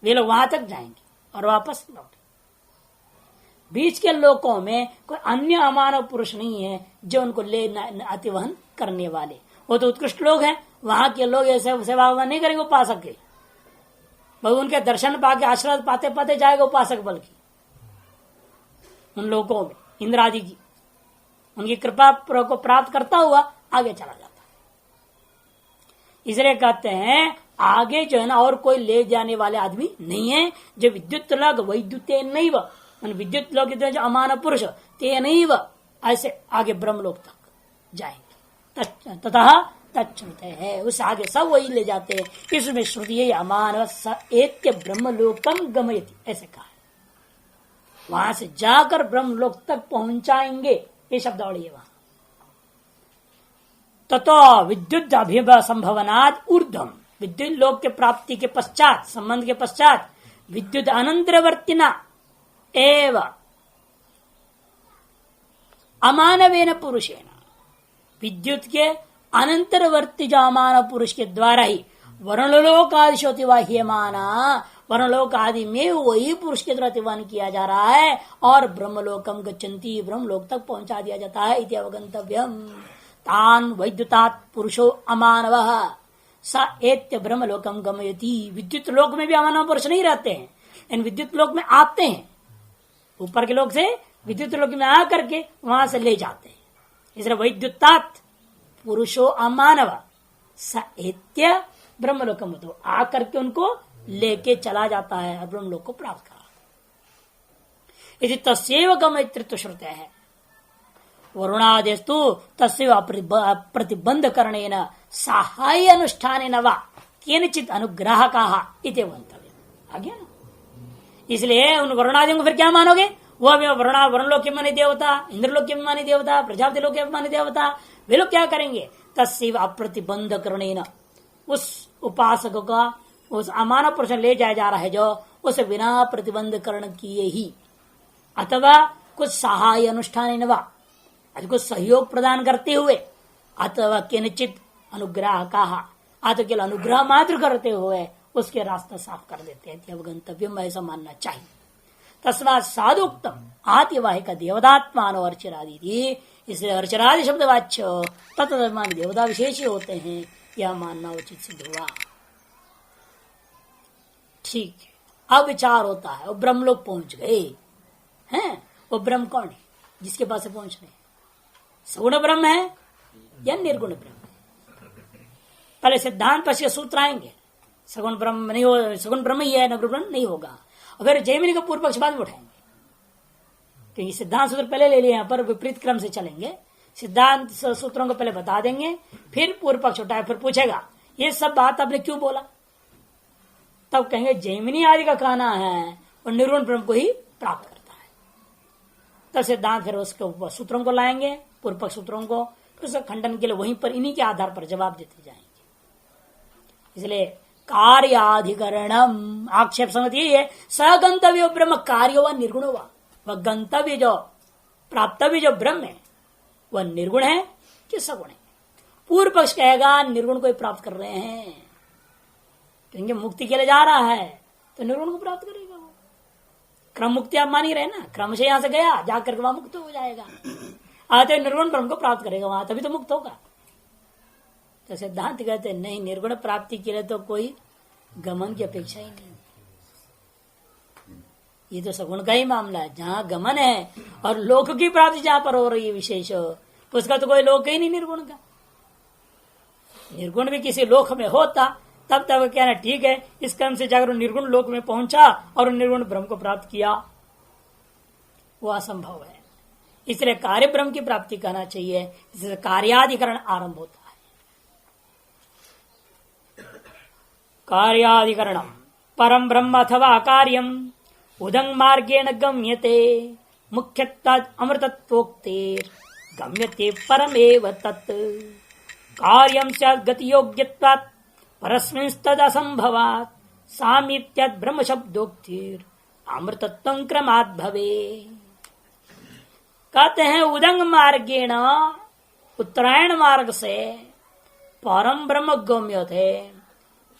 वे लोग वहां तक जाएंगे और वापस लौटेंगे। बीच के लोकों में कोई अन्य अमानव पुरुष नहीं है जो उनको ले अतिवहन करने वाले। वो तो उत्कृष्ट लोग हैं, वहां के लोग ऐसे सेवा नहीं करेंगे उपासक के, बल्कि उनके दर्शन पाके आशीर्वाद पाते पाते जाएगा उपासक, बल्कि उन लोगों में इंद्र आदि की उनकी कृपा को प्राप्त करता हुआ आगे चला जाता है। इसलिए कहते हैं आगे जो है ना और कोई ले जाने वाले आदमी नहीं है। जो विद्युत लोग वैद्युते नैव, विद्युत लोग जो अमानव पुरुष ते नैव, ऐसे आगे ब्रह्मलोक तक जाएंगे। तथा तच्छ्रुते है, उस आगे सब वही ले जाते हैं। इसमें श्रुति अमानव स एत्य ब्रह्मलोकम गमयति ऐसे कहा है। वहां से जाकर ब्रह्मलोक तक पहुंचाएंगे, ये शब्दावली है वहां। ततो विद्युत अभिभव संभवनाद ऊर्ध्वम, विद्युत लोक के प्राप्ति के पश्चात, संबंध के पश्चात विद्युत अनंतरवर्तिना एव अमानवेन पुरुषेण, विद्युत के अनंतरवर्ती जो अमानव पुरुष के द्वारा ही वर्णलोक आदि शोतिवाह्यमाना, वर्णलोक आदि में वही पुरुष के द्वारा अतिवाहन किया जा रहा है और ब्रह्मलोकम गच्छन्ति, ब्रह्मलोक तक पहुंचा दिया जाता है। इति अवगंतव्यम। तान वैद्युतात् पुरुषो अमानवः स एत्य ब्रह्मलोकम गमयति। विद्युत लोक में भी अमानव पुरुष नहीं रहते हैं, इन विद्युत लोक में आते हैं। ऊपर के लोग से विद्युत लोक में आकर के वहां से ले जाते हैं। इसलिए वैद्युतात पुरुषो अमानव साहित्य ब्रह्मलोकम, तो आकर के उनको लेके चला जाता है और ब्रह्मलोक को प्राप्त करा। यदि तस्यैव गमयितृत्व श्रुत है वरुणादेस्तु तस्यैव प्रतिबंध करणेन साहाय्य अनुष्ठानेन वा केनचित् अनुग्राहकाः इति वक्तव्य आ गया ना। इसलिए उन वरुणादियों को फिर क्या मानोगे? वह वरुणलोक के मानी देवता, इंद्रलोक के मानी देवता, प्रजापति लोक के मानी देवता, वे लोग क्या करेंगे? तस्यैव अप्रतिबंध करणेन, उस उपासक का उस अमानव पुरुष ले जाया जा रहा है जो उसे बिना प्रतिबंध करण किए ही, अथवा कुछ सहाय अनुष्ठान वा, कुछ सहयोग प्रदान करते हुए, अथवा किंचित अनुग्रह कहा, अथवा केवल अनुग्रह मात्र करते हुए उसके रास्ता साफ कर देते हैं। अब गंतव्य में ऐसा मानना चाहिए। तस्मात् साधुक्तम आतिवाहिक देवदात्मान अर्चरादि थी, इसलिए अर्चरादि शब्द वाच्य तत्मान देवता विशेष होते हैं, यह मानना उचित सिद्ध हुआ। ठीक है, अब विचार होता है वो ब्रह्म लोग पहुंच गए हैं, वो ब्रह्म कौन है जिसके पास से पहुंच रहे? सगुण ब्रह्म है या निर्गुण ब्रह्म है? पहले सिद्धांत पश्य सूत्र आएंगे। सगुण ब्रह्म नहीं हो, सगुण ब्रह्म ही है, निर्गुण ब्रह्म नहीं होगा। अगर जैमिनी का पूर्व पक्ष बाद में उठाएंगे, क्योंकि सिद्धांत सूत्र पहले ले लिए, यहाँ पर विपरीत क्रम से चलेंगे। सिद्धांत सूत्रों को पहले बता देंगे, फिर पूर्व पक्ष उठाए, फिर पूछेगा ये सब बात आपने क्यों बोला, तब कहेंगे जैमिनी आदि का कहना है और निर्गुण ब्रह्म को ही प्राप्त करता है। तब सिद्धांत फिर उसके सूत्रों को लाएंगे, पूर्व पक्ष सूत्रों को, फिर उसका खंडन के लिए वहीं पर इन्हीं के आधार पर जवाब देते जाएंगे। इसलिए कार्याधिकरणम आक्षेप संगति यही है, सगंतव्य ब्रह्म कार्य व निर्गुण हुआ, वह गंतव्य जो प्राप्तव्य जो ब्रह्म है वह निर्गुण है कि सगुण है? पूर्व पक्ष कहेगा निर्गुण को ही प्राप्त कर रहे हैं, क्योंकि मुक्ति के लिए जा रहा है तो निर्गुण को प्राप्त करेगा। वो क्रम मुक्ति आप मान ही रहे ना, क्रम से यहां से गया जाकर वहां मुक्त हो जाएगा, आते निर्गुण ब्रह्म को प्राप्त करेगा वहां, तभी तो मुक्त होगा। तो सिद्धांत कहते हैं नहीं, निर्गुण प्राप्ति के लिए तो कोई गमन की अपेक्षा ही नहीं, ये तो सगुण का ही मामला है। जहां गमन है और लोक की प्राप्ति जहां पर हो रही है विशेष, उसका तो कोई लोक ही नहीं निर्गुण का। निर्गुण भी किसी लोक में होता तब तक कहना ठीक है, इस क्रम से जाकर निर्गुण लोक में पहुंचा और निर्गुण ब्रह्म को प्राप्त किया, वो असंभव है। इसलिए कार्य ब्रह्म की प्राप्ति कहना चाहिए, इससे कार्याधिकरण आरंभ होता है। कार्याधिकरण परम ब्रह्म अथवा कार्यम उदंग मार्गेण गम्यते, मुख्यत्वात् अमृतत्वोक्तेर गम्यते परमेव तत्, कार्यम स्यात् गति योग्यत्वात् परस्मिंस्तद् असंभवात्, सामीप्यात् ब्रह्म शब्दोक्तिर अमृतत्वं क्रमात् भवे। कहते हैं उदंग मार्गेण, उत्तरायण मार्ग से परम ब्रह्म गम्य थे,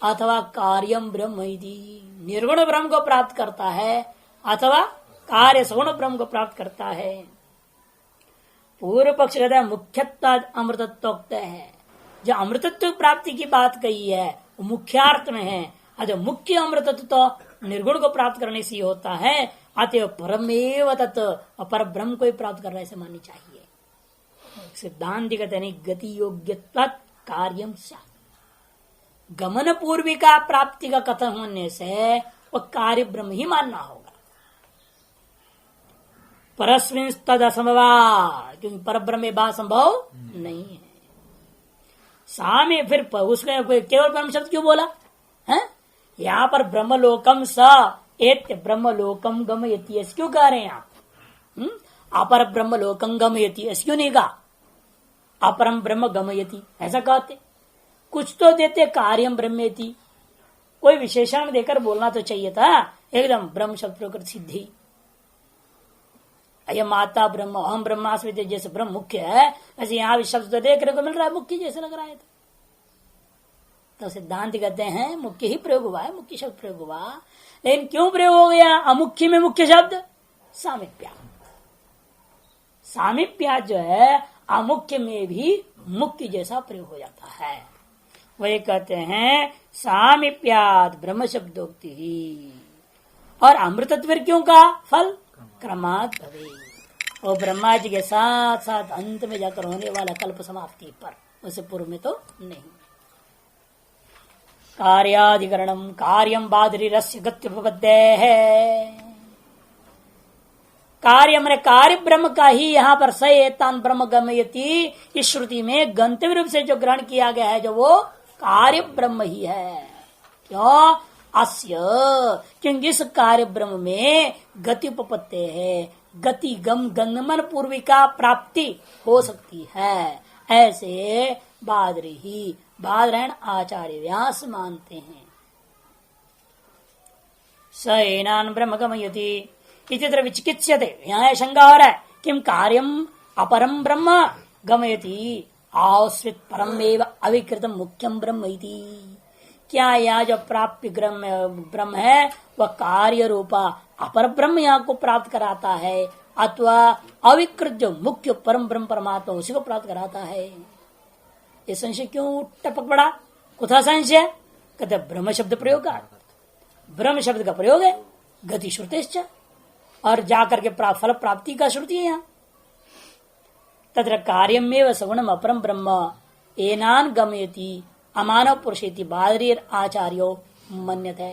अथवा कार्यम ब्रह्म इति, निर्गुण ब्रह्म को प्राप्त करता है, अथवा कार्य सगुण ब्रह्म को प्राप्त करता है। पूर्व पक्ष कहता है मुख्यत्वात् अमृतत्वोक्त है, जो अमृतत्व प्राप्ति की बात कही है वो मुख्यार्थ में है, अतः मुख्य अमृतत्व तो निर्गुण को प्राप्त करने से होता है, अतः परमेव तत्, अपर ब्रह्म को ही प्राप्त करना ऐसे माननी चाहिए। सिद्धांत कहते नहीं, गति योग्यत्वात् कार्यम स्यात्, गमन पूर्विका प्राप्ति का कथन होने से वह कार्य ब्रह्म ही मानना होगा। परस्मिन् तद असंभवात्, क्योंकि पर ब्रह्म बात संभव नहीं है। सामे फिर उसमें केवल ब्रह्म शब्द क्यों बोला है? यहाँ पर ब्रह्मलोकम स एत्य ब्रह्मलोकम गमयति ऐसे क्यों कह रहे हैं आप? अपर ब्रह्मलोकम गमयति ऐसे क्यों नहीं कहा? अपरम ब्रह्म गमयति ऐसा कहते, कुछ तो देते कार्यम ब्रह्मेति, कोई विशेषण देकर बोलना तो चाहिए था, एकदम ब्रह्म शब्द प्रकृत सिद्धि। अयम माता ब्रह्म अहम ब्रह्मास्मि जैसे ब्रह्म मुख्य है, वैसे यहाँ भी शब्द तो देखने को मिल रहा है मुख्य जैसे लग रहा है। तो सिद्धांत कहते हैं मुख्य ही प्रयोग हुआ है, मुख्य शब्द प्रयोग हुआ, लेकिन क्यों प्रयोग हो गया अमुख्य में मुख्य शब्द? सामीप्या, सामीप्या जो है अमुख्य में भी मुख्य जैसा प्रयोग हो जाता है। वही कहते हैं सामीप्याद ब्रह्म शब्दोक्ति ही। और अमृतत्व क्यों का फल? क्रमात् भवे। और ब्रह्मा जी के साथ साथ अंत में जाकर होने वाला कल्प समाप्ति पर, उससे पूर्व में तो नहीं। कार्याधिकरणम कार्यम बादरी रस्य गत्युपपद्य है। कार्य मैंने कार्य ब्रह्म का ही यहाँ पर सएतान ब्रह्म गमयति इस श्रुति में गंतव्य रूप से जो ग्रहण किया गया है, जो वो कार्य ब्रह्म ही है। क्यों? अस्य, क्योंकि इस कार्य ब्रह्म में गति उपपत्ति है, गति गम गंगमन पूर्विका प्राप्ति हो सकती है। ऐसे बादरायण आचार्य व्यास मानते हैं। स एनान ब्रह्म गमयति इत्यत्र विचिकित्स्यते। यहाँ शंका हो रहा है, किम कार्यम अपरम ब्रह्म गमयति आस्वित परम एव अविकृतम मुख्यम ब्रह्म इति। क्या यह जो प्राप्य ब्रह्म है वह कार्य रूपा अपर ब्रह्म यहाँ को प्राप्त कराता है, अथवा अविकृत जो मुख्य परम ब्रह्म परमात्मा उसी को प्राप्त कराता है? ये संशय क्यों टपक पड़ा? कुथा संशय? कहते ब्रह्म शब्द प्रयोग का, ब्रह्म शब्द का प्रयोग है गति श्रुतिश्च, और जाकर के फल प्राप्ति का श्रुति है यहाँ। तत्र कार्यमेव सगुणम अपरम ब्रह्म एनान गमयति अमानव पुरुषेति बादरीय आचार्यो मन्यते।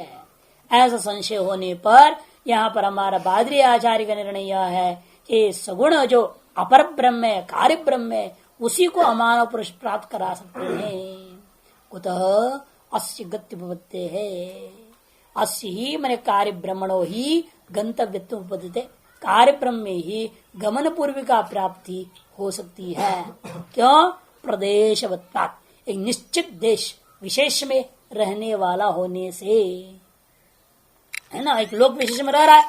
ऐसा संशय होने पर यहाँ पर हमारा बादरी आचार्य का निर्णय यह है कि सगुण जो अपर ब्रह्म है, कार्य ब्रह्म है, उसी को अमानव पुरुष प्राप्त करा सकते हैं। कुतः अस्य गत्युपपत्ते है। अस्य ही मैंने कार्य ब्रह्मणो ही गंतव्यत्व उपपद्यते। कार्य ब्रह्म में ही गमन पूर्विका प्राप्ति हो सकती है। क्यों? प्रदेशवत्ता, एक निश्चित देश विशेष में रहने वाला होने से, है ना। एक लोक विशेष में रह रहा है,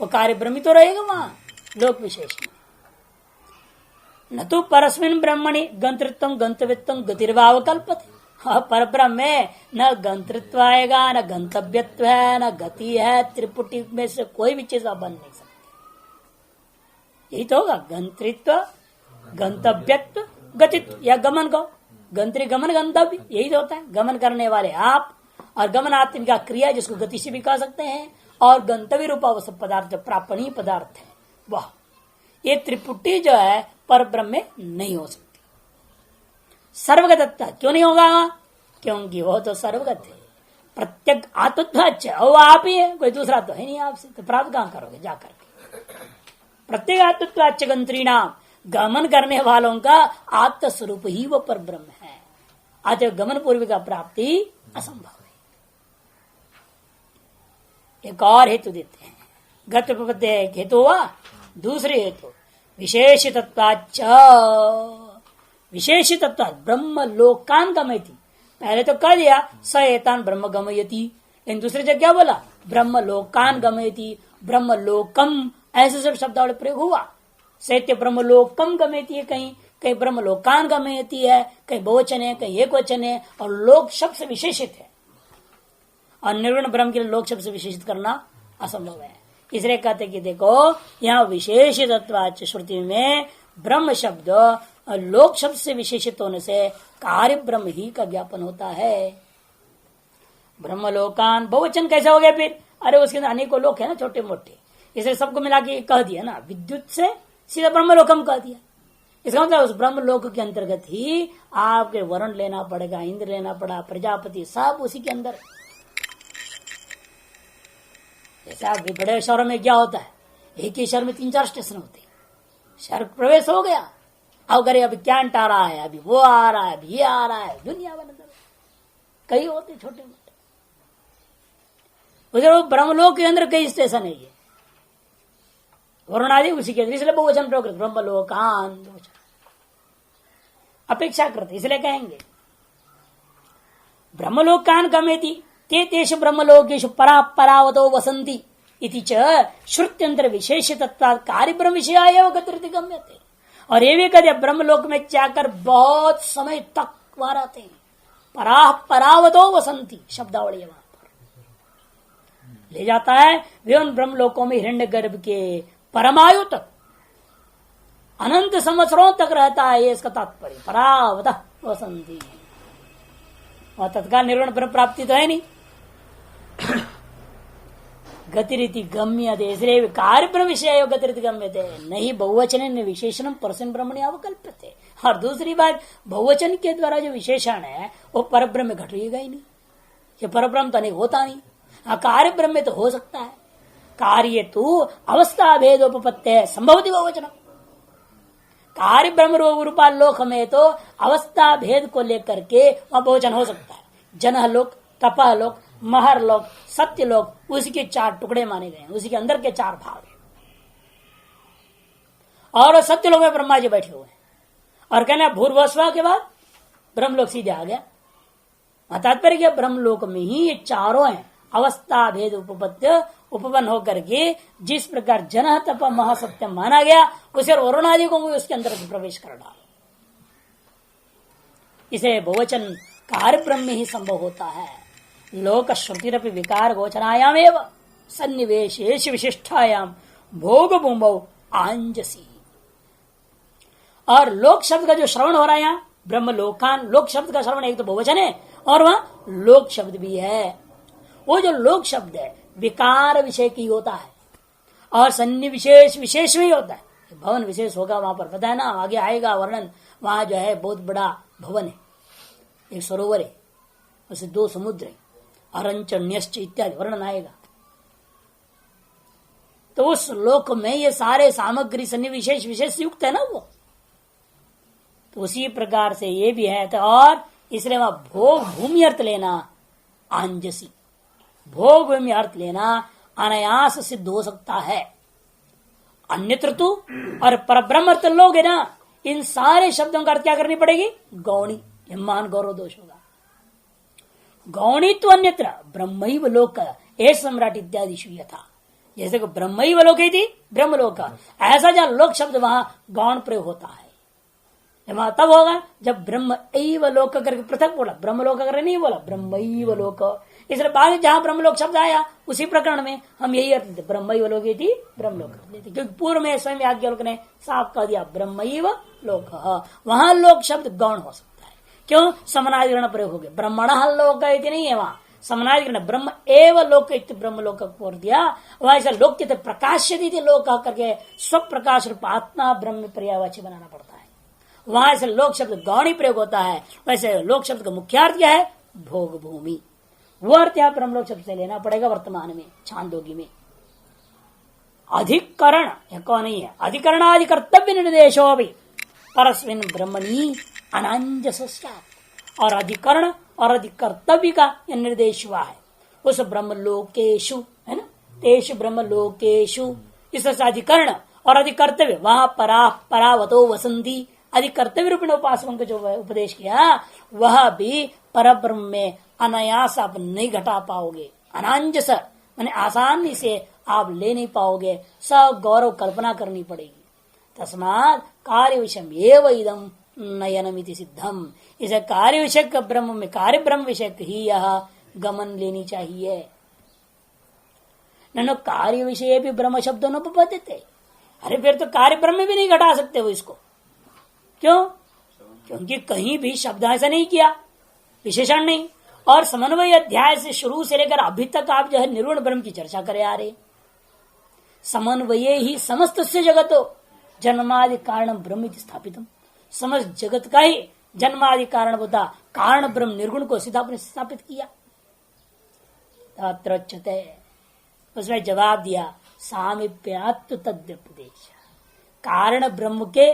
वो कार्य ब्रह्मी तो रहेगा वहां लोक विशेष में। न तो परस्मिन ब्रह्मणि गंतृत्व गंतव्यत्व गतिर्भाव कल्पते। पर ब्रह्म में न गंतृत्व आएगा, न गंतव्यत्व है, न गति है। त्रिपुटी में से कोई भी चीज आप बन नहीं सकती। यही तो होगा, गंतृत्व गंतव्यत्व गतित्व या गमन को गंत्री गमन गंतव्य, यही तो होता है। गमन करने वाले आप, और गमनात्मिका क्रिया जिसको गति से भी कह सकते हैं, और गंतव्य रूपा वो सब पदार्थ जो प्रापणीय पदार्थ है वह, ये त्रिपुटी जो है पर ब्रह्म में नहीं हो सकती। सर्वगतत्व क्यों नहीं होगा? क्योंकि वो तो सर्वगत है, प्रत्येक आत्मध्वज है, वो आप ही है, कोई दूसरा तो है नहीं आपसे। तो प्राप्त कहां करोगे जाकर के? प्रत्येक आत्मत्वाच गंत्री नाम, गमन करने वालों का आत्म स्वरूप ही वो पर ब्रह्म है। अतः गमन पूर्व का प्राप्ति असंभव है। एक और हेतु देते हैं, गत उपपत्ति हेतु हुआ। दूसरे हेतु विशेषितत्वाच्च, विशेषितत्वात् ब्रह्म लोकान गमयति। पहले तो कह दिया स एतान ब्रह्म गमयति, लेकिन दूसरे जगह क्या बोला? ब्रह्म लोकान गमयति, ब्रह्म लोकम, ऐसे सब शब्दावली प्रयोग हुआ। सत्य ब्रह्म लोकम गमयति है, कहीं कहीं ब्रह्म लोकान गमयति है, कहीं बहुवचन है, कहीं एक वचन है, और लोक शब्द से विशेषित है। और निर्गुण ब्रह्म के लिए लोक शब्द से विशेषित करना असंभव है। इसलिए कहते कि देखो यहाँ विशेषितत्वाच्च श्रुति में ब्रह्म शब्द लोक शब्द से विशेषित होने से कार्य ब्रह्म ही का ज्ञापन होता है। ब्रह्म लोकान बहुवचन कैसे हो गया फिर? अरे उसके अंदर अनेकों लोक है ना, छोटे मोटे, इसलिए सबको मिला के कह दिया ना, विद्युत से सीधा ब्रह्म लोकम कह दिया। इसका मतलब उस ब्रह्म लोक के अंतर्गत ही आपके वरुण लेना पड़ेगा, इंद्र लेना पड़ा, प्रजापति, सब उसी के अंदर। जैसा बड़े शहरों में क्या होता है, एक ही शहर में 3-4 स्टेशन होते हैं। शहर प्रवेश हो गया, अब करे अभी कैंट आ रहा है, अभी वो आ रहा है, अभी ये आ रहा है, दुनिया बन कई होते छोटे मोटे। उधर ब्रह्मलोक के अंदर कई स्टेशन है, ये वरुण आदि उसी के अंदर, इसलिए बहुवचन प्रयोग करते ब्रह्मलोकान अपेक्षा करते, इसलिए कहेंगे ब्रह्मलोकान गमेति ते तेषु ब्रह्मलोकेषु परा परावतो वसंती इति च श्रुत्यंतर विशेषतत्वात् कार्य ब्रह्म विषयाय गतिरिति गम्यते। और ये भी कहते ब्रह्मलोक में जाकर बहुत समय तक वहां रहते हैं। पराह परावतो वसंती शब्दावली वहां पर ले जाता है। वे उन ब्रह्मलोकों में हिरण्यगर्भ के परमायु तक अनंत संवत्सरों तक रहता है, ये इसका तात्पर्य। परावत वसंती, और तत्काल निर्वाण ब्रह्म प्राप्ति तो है नहीं। गतिरिति गम्य थे, इसलिए कार्य ब्रह्म विषय गतिरिति गम्य थे, नहीं बहुवचन विशेषण परसन ब्रह्मणी अवकल्प थे। और दूसरी बात, बहुवचन के द्वारा जो विशेषण है वो पर ब्रह्म में घटेगा ही नहीं, ये पर ब्रह्म तो नहीं होता नहीं। कार्य ब्रह्म में तो हो सकता है, कार्य तो अवस्था भेदोपत्ति है, संभवती बहुवचन। कार्य ब्रह्म रूपालोक में तो अवस्था भेद को लेकर के वह बहुवचन हो सकता है। जनह लोक, तपह लोक, महर लोक, सत्य लोक, उसी के 4 टुकड़े माने गए, उसी के अंदर के 4 भाग हैं। और सत्य लोक में ब्रह्मा जी बैठे हुए हैं, और कहना भूर्भुवस्व के बाद ब्रह्मलोक सीधे आ गया। तात्पर्य क्या, ब्रह्मलोक में ही ये 4 हैं, अवस्था भेद उपपत्य उपपन्न होकर के जिस प्रकार जन तप महासत्यम माना गया, उसे वरुण आदि को भी उसके अंदर प्रवेश कर डालो। इसे बहुवचन कार्य ब्रह्म में ही संभव होता है। लोक श्रुतिरपि विकार गोचरायाम एवं सन्निवेशेष विशिष्टायाम भोग भूमौ आंजसी। और लोक शब्द का जो श्रवण हो रहा है यहाँ ब्रह्म लोकान, लोक शब्द का श्रवण एक तो बहुवचन है और वहां लोक शब्द भी है। वो जो लोक शब्द है विकार विषय की होता है और सन्निविशेष विशेष में ही होता है। भवन विशेष होगा वहां पर, पता है ना, आगे आएगा वर्णन। वहां जो है बहुत बड़ा भवन है, एक सरोवर है, उसे 2 समुद्र है, अरंच न्यश्च इत्यादि वर्णन आएगा। तो उस लोक में ये सारे सामग्री सन्निविशेष विशेष युक्त है ना वो, तो उसी प्रकार से ये भी है। तो और इसलिए वहां भोग भूमि अर्थ लेना आंजसी, भोग भूमि अर्थ लेना अनायास सिद्ध हो सकता है। अन्यत्र तो और परब्रह्म अर्थ लोगे ना, इन सारे शब्दों का अर्थ क्या करनी पड़ेगी, गौणी, मान गौरव दोष होगा। गौणी तो अन्यत्र ब्रह्मैव लोक ए सम्राट इत्यादि था, जैसे कि ब्रह्मैव लोक थी ब्रह्मलोक, ऐसा जहां लोक शब्द वहां गौण प्रयोग होता है। वहां तब होगा जब ब्रह्म एव लोक करके पृथक बोला, ब्रह्मलोक करके नहीं बोला, ब्रह्मैव लोक। इसलिए बाद जहां ब्रह्मलोक शब्द आया उसी प्रकरण में हम यही अर्थ लेते, ब्रह्मैव लोक थी ब्रह्मलोक लेते, क्योंकि पूर्व में स्वयं याज्ञवल्क्य ने साफ कह दिया ब्रह्मैव लोक, वहां लोक शब्द गौण हो सकता है। क्यों, समनाधिकरण प्रयोग हो गया, ब्रह्मण लोक नहीं है वहां, समनाधिकरण ब्रह्म एव लोक ब्रह्मलोक को दिया। वहां ऐसा लोक थे प्रकाश्य थे लोक करके स्व प्रकाश रूप आत्मा ब्रह्म पर्यायवाची बनाना पड़ता है। वहां से लोक शब्द गौणी प्रयोग होता है, वैसे लोक शब्द का मुख्यार्थ क्या है, भोग भूमि। वो अर्थ यहाँ ब्रह्मलोक शब्द से लेना पड़ेगा वर्तमान में छांदोगी में। अधिकरण यह कौन नहीं है, अधिकरणादि कर्तव्य निर्देशो भी परस्मिन ब्रह्मणी अनांजस, और अधिकरण और अधिकर्तव्य का यह निर्देश हुआ है उस ब्रह्मलोकेशु, है ना, तेषु ब्रह्मलोकेशु। इस अधिकरण और अधिकर्तव्य वहां परावतो वसंती, अधिकर्तव्य रूप में उपासकों को जो उपदेश किया वह भी परब्रह्म में अनायास आप नहीं घटा पाओगे। अनांजस माने आसानी से आप ले नहीं पाओगे, सब गौरव कल्पना करनी पड़ेगी। तस्मात् कार्य विषय एवं इदम नयनमिति सिद्धम, इसे कार्य विषय ब्रह्म में कार्य ब्रह्म विषय ही यह गमन लेनी चाहिए। ननो कार्य विषय भी ब्रह्म शब्द देते, अरे फिर तो कार्य ब्रह्म भी नहीं घटा सकते हो इसको। क्यों, क्योंकि कहीं भी शब्द ऐसा नहीं किया, विशेषण नहीं। और समन्वय अध्याय से शुरू से लेकर अभी तक आप जो है निर्गुण ब्रह्म की चर्चा करे आ रहे। समन्वय ही समस्त से जगतो जन्मादि कारण ब्रह्म स्थापितम, समस्त जगत का ही जन्मादि कारण होता कारण ब्रह्म निर्गुण को सीधा आपने स्थापित किया। तत्रच्यते, उसने जवाब दिया सामीप्यात्व तद्व्यपदेश, कारण ब्रह्म के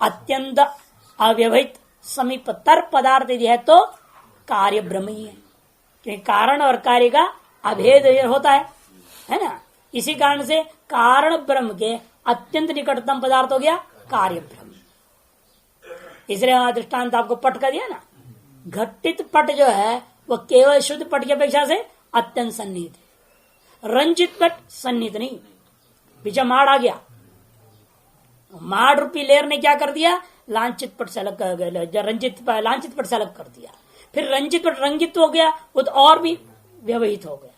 अत्यंत अव्यवहित समीपतर पदार्थ यदि है तो कार्य ब्रह्म ही है, क्योंकि कारण और कार्य का अभेद होता है ना। इसी कारण से कारण ब्रह्म के अत्यंत निकटतम पदार्थ हो गया कार्य ब्रह्म। इसलिए वहां दृष्टांत आपको पट का दिया ना, घटित पट जो है वह केवल शुद्ध पट की अपेक्षा से अत्यंत सन्निहित है, रंजित पट सन्निहित नहीं। पीछे माड़ आ गया, माड़ रूपी लेयर ने क्या कर दिया, लांछित पट से अलग कर गया, लांछित पट से अलग कर दिया। फिर रंजित पट रंगित हो गया, वो तो और भी व्यवहित हो गया,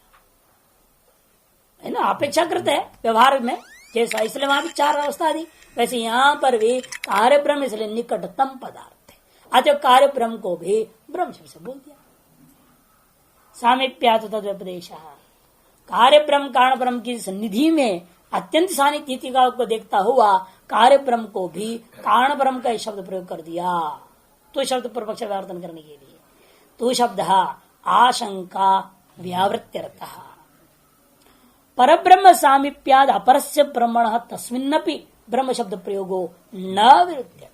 है ना। अपेक्षा करते हैं व्यवहार में जैसा, इसलिए वहां भी 4 अवस्था दी, वैसे यहां पर भी कार्य ब्रह्म इसलिए निकटतम पदार्थ है, अतः कार्य ब्रह्म को भी ब्रह्म शब्द से बोल दिया। सामीप्यात् तद्व्यपदेश कार्य ब्रह्म कारण ब्रह्म की सन्निधि में अत्यंत सानिध्य को देखता हुआ कार्य ब्रह्म को भी कारण ब्रह्म का शब्द प्रयोग कर दिया। तो शब्द पूर्व पक्ष व्यावर्तन करने के लिए तो शब्द आशंका व्यावृत्त्यर्थ परब्रह्म सामीप्याद अपरस्य ब्रह्मण तस्मिन्नपि ब्रह्म शब्द प्रयोगो न विरुद्ध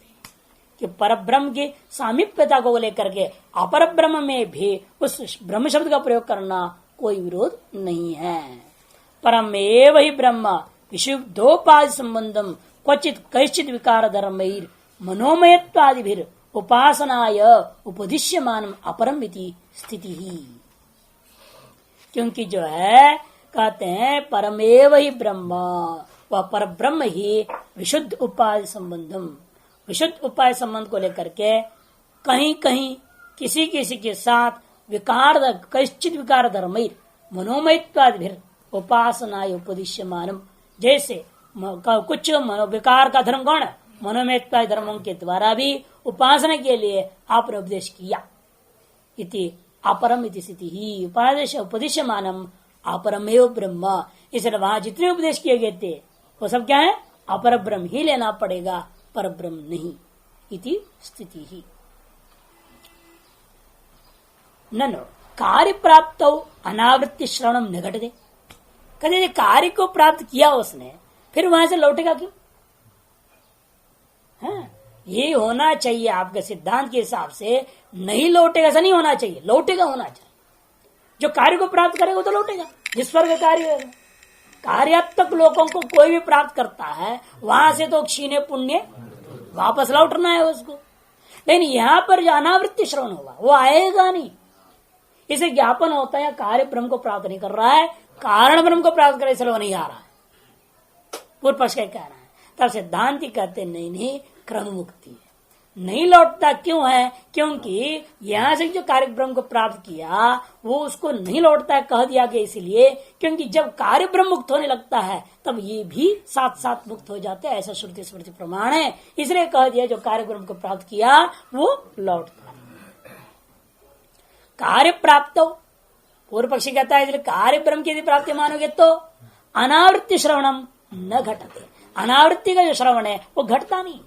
कि परब्रह्म की सामीप्यता को लेकर के अपर ब्रह्म में भी उस ब्रह्म शब्द का प्रयोग करना कोई विरोध नहीं है। परम एव ही ब्रह्म विशुद्धोपाधि संबंधम क्वचित कैश्चित विकार धर्मैर मनोमयत्वादिभिर उपासनाय उपदिश्यमान अपरम इति स्थिति ही। क्योंकि जो है कहते हैं परमेव ही ब्रह्म, वह पर ब्रह्म ही विशुद्ध उपाधि संबंधम, विशुद्ध उपाय संबंध को लेकर के कहीं कहीं किसी किसी के साथ विकार कैश्चित विकार धर्म मनोमयत्वादिभिर उपासनाय उपदिश्यमानम, जैसे कुछ विकार का धर्म कौन है, मनोमयत्वादि धर्मों के द्वारा भी उपासना के लिए आपने उपदेश किया। इति अपरम इति स्थिति ही उपादेश उपदिश्यमानम अपरमेव ब्रह्म। इसलिए वहां जितने उपदेश किए गए थे वो सब क्या है, अपर ब्रह्म ही लेना पड़ेगा, पर ब्रह्म नहीं। इति स्थिति ही ननो कार्य प्राप्त अनावृत्ति श्रवणम न घटते। कहते कार्य को प्राप्त किया उसने, फिर वहां से लौटेगा क्यों? हाँ, ये होना चाहिए आपके सिद्धांत के हिसाब से, नहीं लौटेगा ऐसा नहीं होना चाहिए, लौटेगा होना चाहिए। जो कार्य को प्राप्त करेगा वो तो लौटेगा, जिस पर कार्य है। कार्यात्मक लोगों को कोई भी प्राप्त करता है वहां से तो क्षीणे पुण्य वापस लौटना है उसको। लेकिन यहाँ पर जो अनावृत्ति श्रवण होगा वो आएगा नहीं। इसे ज्ञापन होता है कार्य ब्रह्म को प्राप्त नहीं कर रहा है, कारण ब्रह्म को प्राप्त करे, इसलिए वो नहीं आ रहा है। पूर्व पक्ष का कहना है। तब सिद्धांति कहते नहीं क्रम मुक्ति है, नहीं लौटता। क्यों है? क्योंकि यहां से जो कार्य ब्रह्म को प्राप्त किया वो उसको नहीं लौटता है, कह दिया गया इसलिए क्योंकि जब कार्य ब्रह्म मुक्त होने लगता है तब ये भी साथ साथ मुक्त हो जाते हैं, ऐसा श्रुति स्मृति प्रमाण है। इसलिए कह दिया जो कार्य ब्रह्म को प्राप्त किया वो लौटता है। कार्य प्राप्त पूर्व पक्षी कहता है इसलिए कार्य ब्रह्म की यदि प्राप्ति मानोगे तो अनावृत्ति श्रवणम न घटते, अनावृत्ति का जो श्रवण है वो घटता नहीं,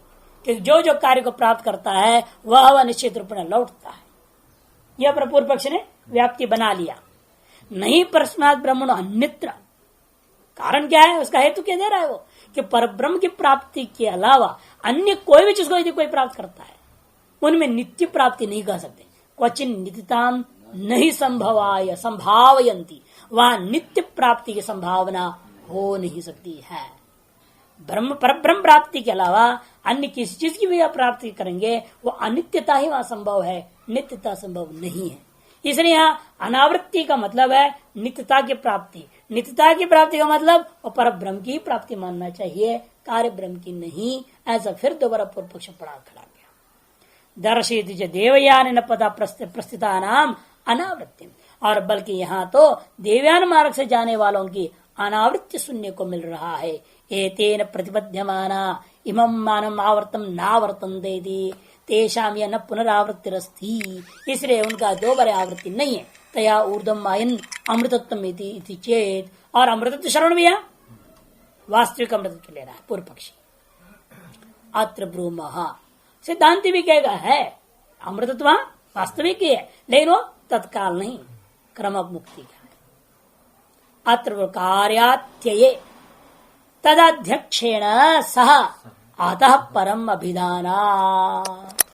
कि जो जो कार्य को प्राप्त करता है वह निश्चित रूप में लौटता है। यह पूर्व पक्ष ने व्याप्ति बना लिया। नहीं परस्मात् ब्रह्मण अन्यत्र, कारण क्या है उसका हेतु क्या दे रहा है वो, कि परब्रह्म की प्राप्ति के अलावा अन्य कोई भी चीज को यदि कोई प्राप्त करता है उनमें नित्य प्राप्ति नहीं कर सकते। क्वचिन नित्यताम नहीं संभवाय संभावयंती, वहां नित्य प्राप्ति की संभावना हो नहीं सकती है। परब्रह्म प्राप्ति के अलावा अन्य किसी चीज की भी आप प्राप्ति करेंगे वो अनित्यता ही वहां संभव है, नित्यता संभव नहीं है। इसलिए यहाँ अनावृत्ति का मतलब है नित्यता की प्राप्ति, नित्यता की प्राप्ति का मतलब वो पर ब्रह्म की प्राप्ति मानना चाहिए, कार्य ब्रह्म की नहीं। ऐसा फिर दोबारा पूर्व पक्ष पड़ा खड़ा गया। दर्शित देवयान पदा प्रस्थिता नाम अनावृत्ति, और बल्कि यहाँ तो देवयान मार्ग से जाने वालों की अनावृत्ति सुनने को मिल रहा है। एतेन प्रतिपद्यमाना इमं मानम आवर्तम नावर्तन देदी तेषाम यह न पुनरावृत्तिरस्थि, इसलिए उनका दोबारा आवृत्ति नहीं है। तया ऊर्धम आयन अमृतत्व इति चेत, और अमृतत्व शरण भी है, वास्तविक अमृतत्व ले रहा है पूर्व पक्षी। अत्र ब्रूमः, सिद्धांति भी कहेगा है अमृतत्व वास्तविक ही है, लेकिन वो तत्काल नहीं, क्रम मुक्ति का है। अत्र कार्यात्यये तदध्यक्षेण सह अतः परम अभिधाना।